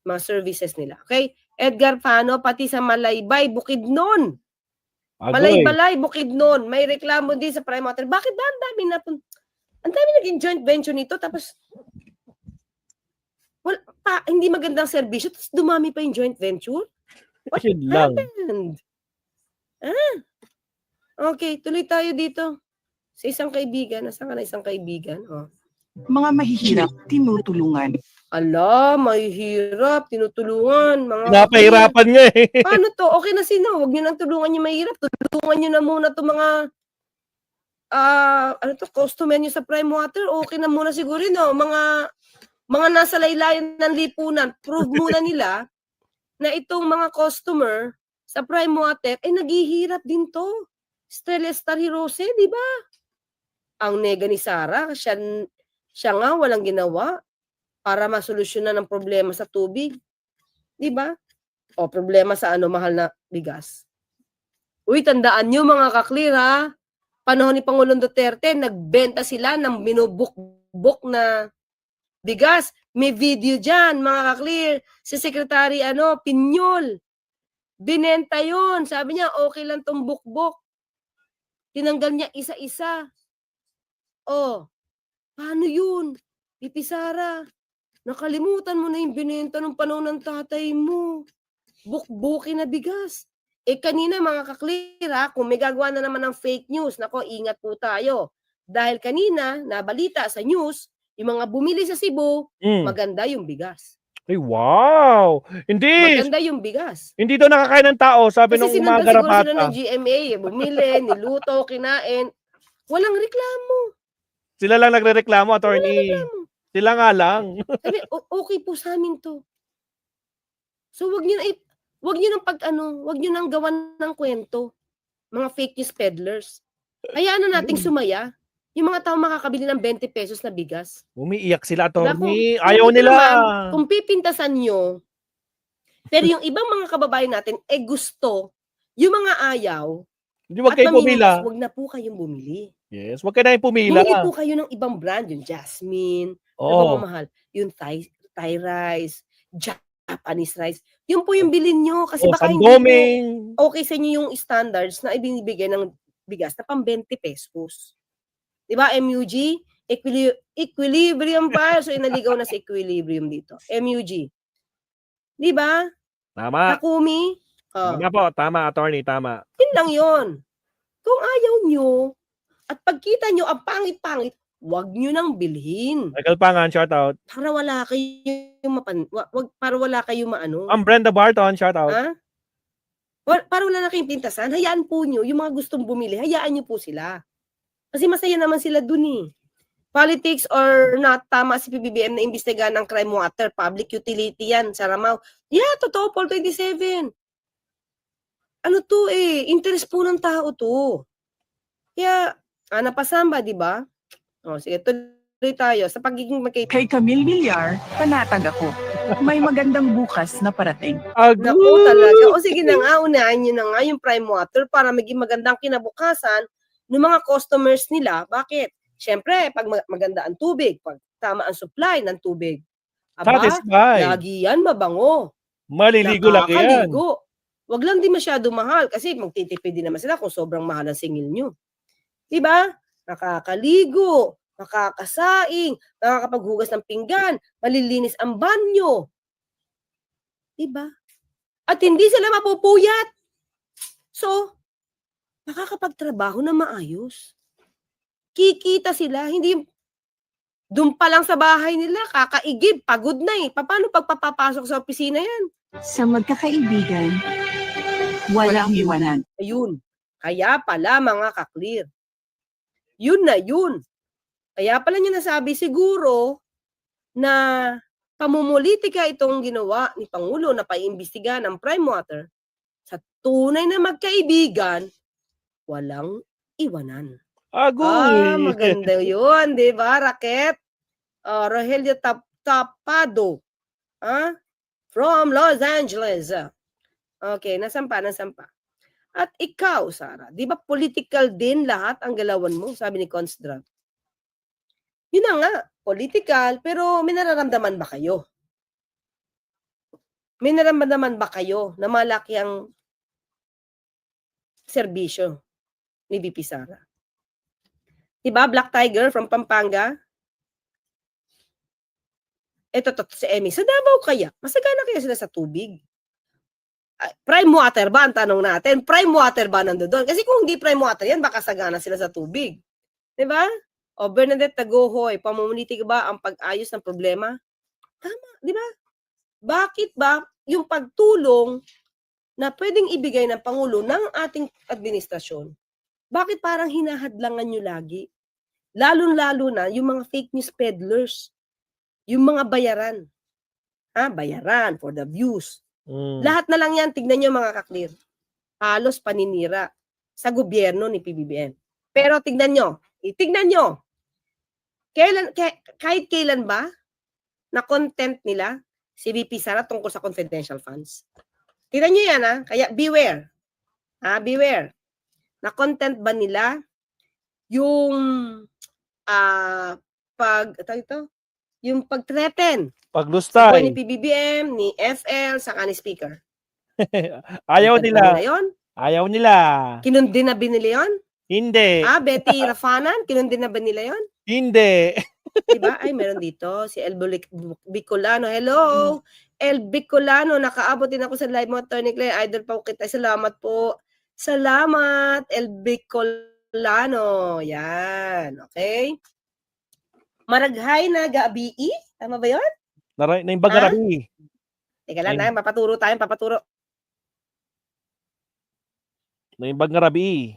mga services nila. Okay? Edgar Fano, pati sa Malaybay, Bukidnon. Malay-balay, Bukidnon. May reklamo din sa Prime Water. Bakit ba ang dami naging joint venture nito tapos hindi magandang serbisyo tapos dumami pa yung joint venture? What happened? Okay, tuloy tayo dito. Sa isang kaibigan. Nasaan ka na isang kaibigan? Mga mahihirap, tinutulungan. Mahihirap, tinutulungan. Napahirapan nga Paano to? Okay na sino? Huwag nyo nang tulungan yung mahihirap. Tulungan nyo na muna to mga customer nyo sa Prime Water. Okay na muna siguro mga nasa laylayan ng lipunan. Prove muna nila na itong mga customer sa Prime Water naghihirap din to. Stella Star Hirose, di ba? Ang nega ni Sara, siya nga walang ginawa para masolusyonan ng problema sa tubig. Di ba? Problema sa mahal na bigas. Uy, tandaan nyo mga kaklir Panahon ni Pangulong Duterte, nagbenta sila ng binubuk-buk na bigas. May video dyan, mga kaklir. Si Secretary Pinyol. Binenta yun. Sabi niya, okay lang tong bukbok. Tinanggal niya isa-isa. Oh, paano yun? Pipi Sara, nakalimutan mo na yung binenta ng panahon ng tatay mo. Bukbuki na bigas. Kanina mga kaklir kung may gagawa na naman ng fake news, nako, ingat po tayo. Dahil kanina, nabalita sa news, yung mga bumili sa Cebu, maganda yung bigas. Ay, wow! Hindi! Maganda yung bigas. Hindi daw nakakain ng tao, sabi Kasi nung mga sinundan siguro sila garapata. ng GMA, bumili, niluto, kinain. Walang reklamo. Sila lang nagrereklamo, Walang attorney. reklamo. Sila nga lang. Sabi, okay po sa amin to. So wag niyo nang gawan ng kwento. Mga fake news peddlers. Hayaan na nating sumaya. Yung mga tao makakabili ng 20 pesos na bigas. Umiiyak sila, Diba? attorney. Ayaw Ito nila. naman, kung pipintasan nyo, pero yung ibang mga kababayan natin, gusto, yung mga ayaw, Hindi, wag at kayo pumila. wag na po kayong bumili. Yes, wag kayo na pumila. Bumili po kayo ng ibang brand, yung Jasmine, Oo. mahal, yung Thai rice, Japanese rice. Yun po yung bilhin nyo kasi baka hindi Sandoming. po okay sa inyo yung standards na ibinibigay ng bigas na pang 20 pesos. Diba, MUG? Equilibrium pa. So, inaligaw na sa equilibrium dito. MUG. Diba? Tama. Takumi? Tama po. Tama, attorney. Tama. Yun lang yun. Kung ayaw nyo, at pagkita nyo ang pangit-pangit, wag nyo nang bilhin. Michael Pangan, shout out. Para wala kayong para wala kayong maano. Ang Brenda Barton, shout out. Ha? Para wala na kayong pintasan, hayaan po nyo, yung mga gustong bumili, hayaan nyo po sila. Kasi masaya naman sila dun eh. Politics or not, tama si PBBM na imbestigahan ng crime water, public utility yan, Saramaw. Yeah, totoo, Paul 27. Ano to interest po ng tao to. Kaya, napasamba, di ba? Sige, tuloy tayo. Sa pagiging Kay Camille Villar, panatag ako. May magandang bukas na parating. Naku talaga. O sige na nga, unahan nyo na nga yung prime water para maging magandang kinabukasan ng mga customers nila. Bakit? Siyempre, pag maganda ang tubig, pag tama ang supply ng tubig, Satisfy. lagi yan mabango. Maliligo lang yan. Nakakaligo. Wag lang din masyado mahal kasi magtitipid din naman sila kung sobrang mahal ang singil nyo. Diba? Nakakaligo, makakasaing, makakapaghugas ng pinggan, malilinis ang banyo. Diba? At hindi sila mapupuyat. So, makakapagtrabaho na maayos. Kikita sila, hindi doon pa lang sa bahay nila, kakaigib, pagod na Paano pagpapapasok sa opisina yan? Sa magkakaibigan, walang iwanan. Ayun. Kaya pala mga kaklir. Yun na yun. Kaya pala niya nasabi siguro na pamumulitika itong ginawa ni Pangulo na paimbestigahan ng prime water sa tunay na magkaibigan, walang iwanan. Agoy. Maganda yun, di ba, Raket? Rogelio Tapado. From Los Angeles. Okay, nasampa. At ikaw, Sara, di ba political din lahat ang galawan mo, sabi ni Consdrag. Yun na nga, political, pero may nararamdaman ba kayo? May nararamdaman ba kayo na malaki ang serbisyo ni VP Sara? Diba, Black Tiger from Pampanga? Ito si Emmy. Sa Davao kaya, masagana kaya sila sa tubig? Prime water ba? Ang tanong natin. Prime water ba nandoon? Kasi kung hindi prime water yan, baka sagana sila sa tubig. Diba? O Bernadette Tagohoy, pamumulitik ba ang pag-ayos ng problema? Tama, diba? Bakit ba yung pagtulong na pwedeng ibigay ng Pangulo ng ating administrasyon, bakit parang hinahadlangan nyo lagi? Lalo-lalo na yung mga fake news peddlers, yung mga bayaran. Bayaran for the views. Lahat na lang yan, tignan nyo mga kaklir. Halos paninira sa gobyerno ni PBBM. Pero tignan nyo, kahit kailan ba na content nila si VP Sara tungkol sa confidential funds? Tignan nyo yan kaya beware. Beware. Na content ba nila yung yung pag-threaten Paglustay. ni PBBM, ni FL, saka ni Speaker. Ayaw Baliktad nila. ba nila yun? Ayaw nila. Kinundi na binili yun? Hindi. Betty Rafanan, kinundi na ba nila yun? Hindi. Diba? Ay, meron dito. Si El Bicolano. Hello! El Bicolano, nakaabot din ako sa live mo, Attorney Claire. Idol pa kita. Salamat po. Salamat, El Bicolano. Yan. Okay? Maraghay na gabi. Tama ba yun? Naimbag Ha? Rabi. Teka lang, papaturo tayo, papaturo. Naimbag Rabi.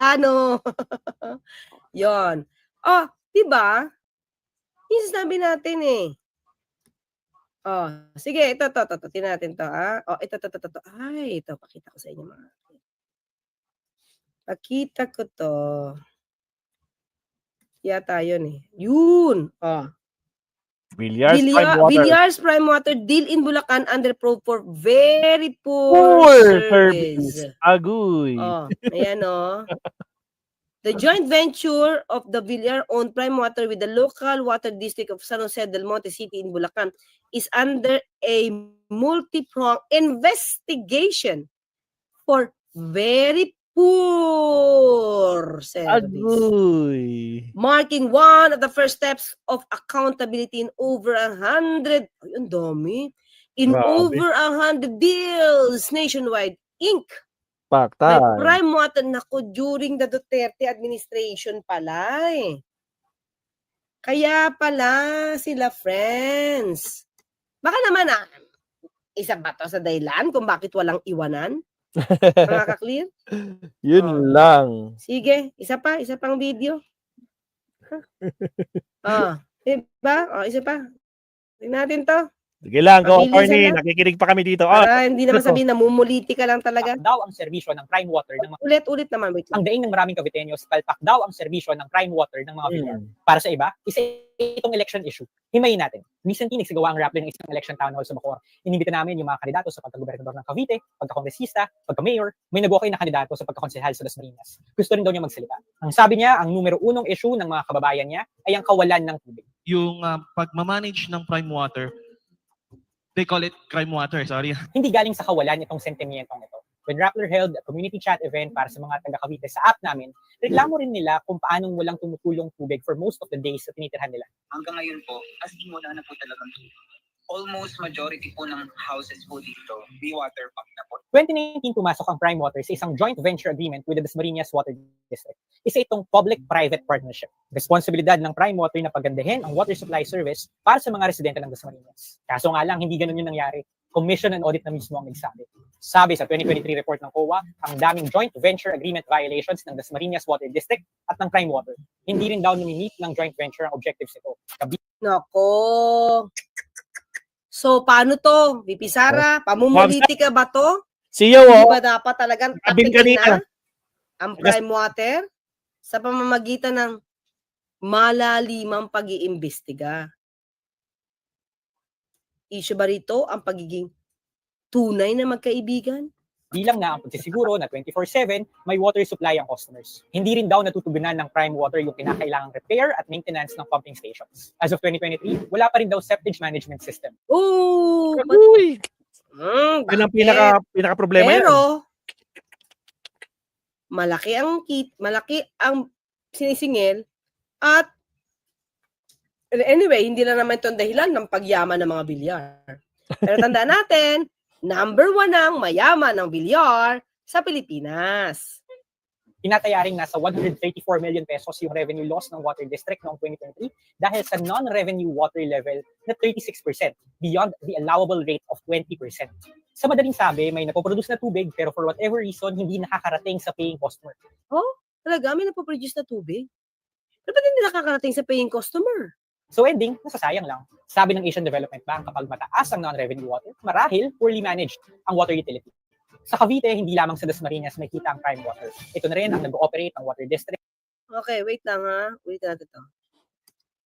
Ano? Yon. Oh, di ba? Yung sinabi natin eh. Oh, sige, ito. Tingnan natin to, ah. Oh, ito. Ay, ito, pakita ko sa inyo mga. Pakita ko to. Yata yun eh. Yun. Oh. Villar's Prime Water deal in Bulacan under probe for very poor service. Agoy. Oh, ayan oh. The joint venture of the Villar-owned Prime Water with the local water district of San Jose del Monte City in Bulacan is under a multi-pronged investigation for very poor service. Agoy. Marking one of the first steps of accountability in over 100, ay, ang dami, in Grabe. over 100 deals nationwide, Inc. May Pakta. prime water nako during the Duterte administration pala eh. Kaya pala sila friends. Baka naman isa ba to sa dahilan kung bakit walang iwanan? Nakaka-clear? Yun lang. Sige, isa pang video. Diba? Isa pa. Tingnan natin to. Sige lang, go, Mabilisan attorney. lang. Nakikinig pa kami dito. Para hindi naman sabihin namumuliti ka lang talaga. Daw ang serbisyo ng Prime Water ng mga Ulit naman, wait lang. ang daing ng maraming Caviteños, palpak daw ang serbisyo ng Prime Water ng mga Villar. Para sa iba, isa itong election issue. Himayin natin. Recently, nagsagawa ang Rappler ng isang election town hall sa Bacoor. Inimbita namin yung mga kandidato sa pagka-gobernador ng Cavite, pagka-kongresista, pagka-mayor, may nag-okay na kandidato sa pagka-konsehal sa Dasmariñas. Gusto rin daw niya magsalita. Ang sabi niya, ang numero unong issue ng mga kababayan niya ay ang kawalan ng tubig. Yung pagmamanage ng Prime Water, they call it crime water, sorry. Hindi galing sa kawalan itong sentimentong ito. When Rappler held a community chat event para sa mga taga-Cavite sa app namin, reklamo rin nila kung paanong walang tumutulong tubig for most of the days sa tinitirhan nila. Hanggang ngayon po, as in wala na po talagang tubig. Almost majority po ng houses po dito, may water pump na po. 2019 pumasok ang Prime Water sa isang joint venture agreement with the Dasmariñas Water District. Isa itong public-private partnership. Responsibilidad ng Prime Water na pagandahin ang water supply service para sa mga residente ng Dasmariñas. Kaso nga lang, hindi ganun yung nangyari. Commission and audit na mismo ang nagsabi. Sabi sa 2023 report ng COA, ang daming joint venture agreement violations ng Dasmariñas Water District at ng Prime Water. Hindi rin daw nami-meet ng joint venture ang objectives nito. Nako. So, paano to? VP Sara, pamumuliti ka ba to? Siya, Hindi ba dapat talagang Sabi tapikin kanina. na ang Prime Water sa pamamagitan ng malalimang pag-iimbestiga? Issue ba rito ang pagiging tunay na magkaibigan? Bilang na ang pagsisiguro na 24/7 may water supply ang customers. Hindi rin daw natutugunan ng Prime Water yung kinakailangang repair at maintenance ng pumping stations. As of 2023, wala pa rin daw septic management system. Oh, Uy! Yun ang pinaka problema yan. pero malaki ang sinisingil at anyway, hindi na naman ito ang dahilan ng pagyaman ng mga bilyar. Pero tandaan natin, number 1 ang mayaman ng bilyar sa Pilipinas. Tinataya ring nasa 134 million pesos yung revenue loss ng Water District noong 2023 dahil sa non-revenue water level na 36% beyond the allowable rate of 20%. Sa madaling sabi, may napoproduce na tubig pero for whatever reason, hindi nakakarating sa paying customer. Oh, talaga? May napoproduce na tubig? Pero ba't hindi nakakarating sa paying customer? So ending, nasasayang lang. Sabi ng Asian Development Bank, kapag mataas ang non-revenue water, marahil poorly managed ang water utility. Sa Cavite, hindi lamang sa Dasmariñas may kita ang Prime Water. Ito na rin ang nag-ooperate ng Water District. Okay, wait lang ha. Ulitin natin to.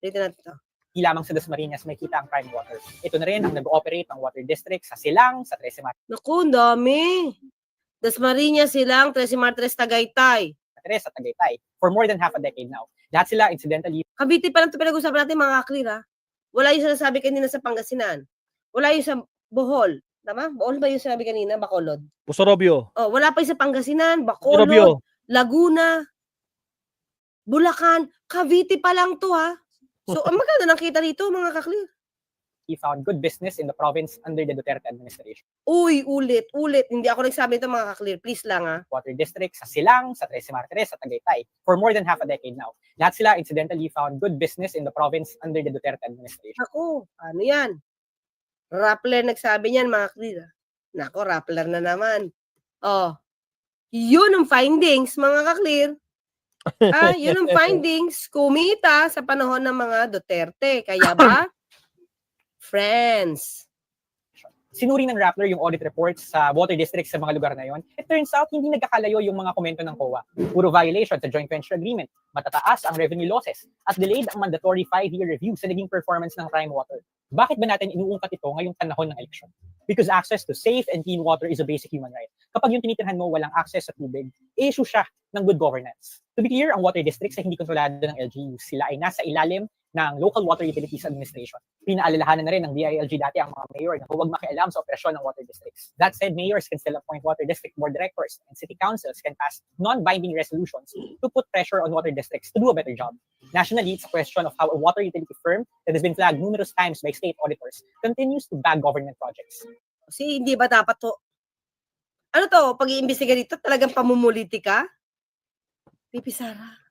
Hindi lamang sa Dasmariñas may kita ang Prime Water. Ito na rin ang nag-ooperate ng Water District sa Silang, sa 13 Martres, Naku, ang dami. Dasmariñas, Silang, 13 Martres, Tagaytay. sa Tagaytay for more than half a decade now. Lahat sila incidentally Cavite pa lang ito pinag-usapan natin mga clear ha. Wala yung sinasabi kanina sa Pangasinan. Wala yung sa Bohol. Tama? Bohol ba yung sinabi kanina? Bacolod. Pusorobio. Oh, wala pa yung sa Pangasinan, Pusorobio. Bacolod, Laguna, Bulacan. Cavite pa lang to ha. So, ang maganda nakita dito mga kaklir. he found good business in the province under the Duterte administration. Uy, ulit. Hindi ako nagsabi ito mga kaklir. Please lang ha. Water districts sa Silang, sa Trece Martires, sa Tagaytay for more than half a decade now. Lahat sila incidentally found good business in the province under the Duterte administration. Ako, ano yan? Rappler nagsabi niyan mga kaklir. Nako, Rappler na naman. Oh, yun ang findings mga kaklir. Yun ang findings. Kumita sa panahon ng mga Duterte. Kaya ba? Friends. Sinuri ng Rappler yung audit reports sa water districts sa mga lugar na yon. It turns out, hindi nagkakalayo yung mga komento ng COA. Puro violation sa joint venture agreement, matataas ang revenue losses, at delayed ang mandatory 5-year review sa naging performance ng Prime Water. Bakit ba natin inuungkat ito ngayong panahon ng eleksyon? Because access to safe and clean water is a basic human right. Kapag yung tinitirhan mo walang access sa tubig, issue siya ng good governance. To be clear, ang water districts ay hindi kontrolado ng LGU. Sila ay nasa ilalim ng Local Water Utilities Administration. Pinaalalahanan na rin ng DILG dati ang mga mayor na huwag makialam sa operasyon ng water districts. That said, mayors can still appoint water district board directors, and city councils can pass non-binding resolutions to put pressure on water districts to do a better job. Nationally, it's a question of how a water utility firm that has been flagged numerous times by state auditors continues to bag government projects. Kasi hindi ba dapat to? Ano to? Pag-iimbestiga dito, talagang pamumulitika? Pipi Sara.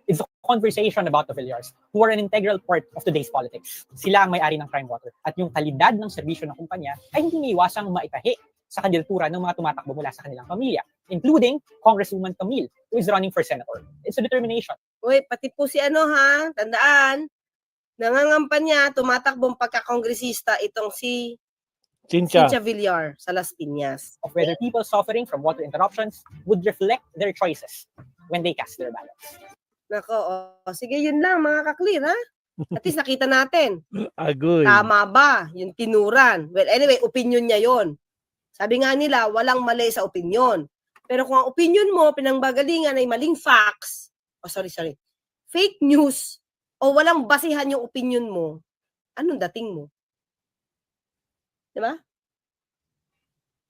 It's a conversation about the Villars, who are an integral part of today's politics. Sila ang may-ari ng Prime Water. At yung kalidad ng serbisyo ng kumpanya ay hindi iwasang maitahi sa kandidatura ng mga tumatakbo mula sa kanilang pamilya, including Congresswoman Camille, who is running for senator. It's a determination. Uy, pati po si ano ha, tandaan, nangangampanya, tumatakbong pagkakongresista itong si Cynthia Villar sa Las Piñas. Of whether people suffering from water interruptions would reflect their choices when they cast their ballots. Nako, sige yun lang mga kaklir ha. At least nakita natin. Agoy. Tama ba yung tinuran? Well, anyway, opinion niya yon. Sabi nga nila, walang mali sa opinion. Pero kung ang opinion mo, pinangbagalingan ay maling facts, fake news, o walang basihan yung opinion mo, anong dating mo? Diba?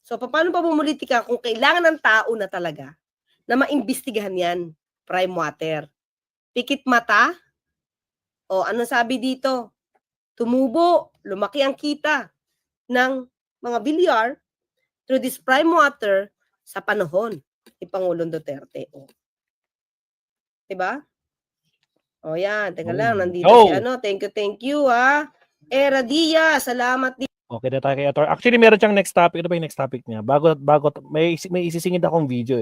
So, paano pa bumulitika kung kailangan ng tao na talaga na maimbestigahan yan, Prime Water? Pikit mata? O anong sabi dito? Tumubo, lumaki ang kita ng mga Villar through this Prime Water sa panahon ni Pangulong Duterte. O. Diba? O yan, teka lang, nandito si ano, thank you ha. Era Diaz, salamat din. Okay na tayo kay Ator. Actually, meron siyang next topic. Ano ba yung next topic niya? Bago may isisingit akong video eh.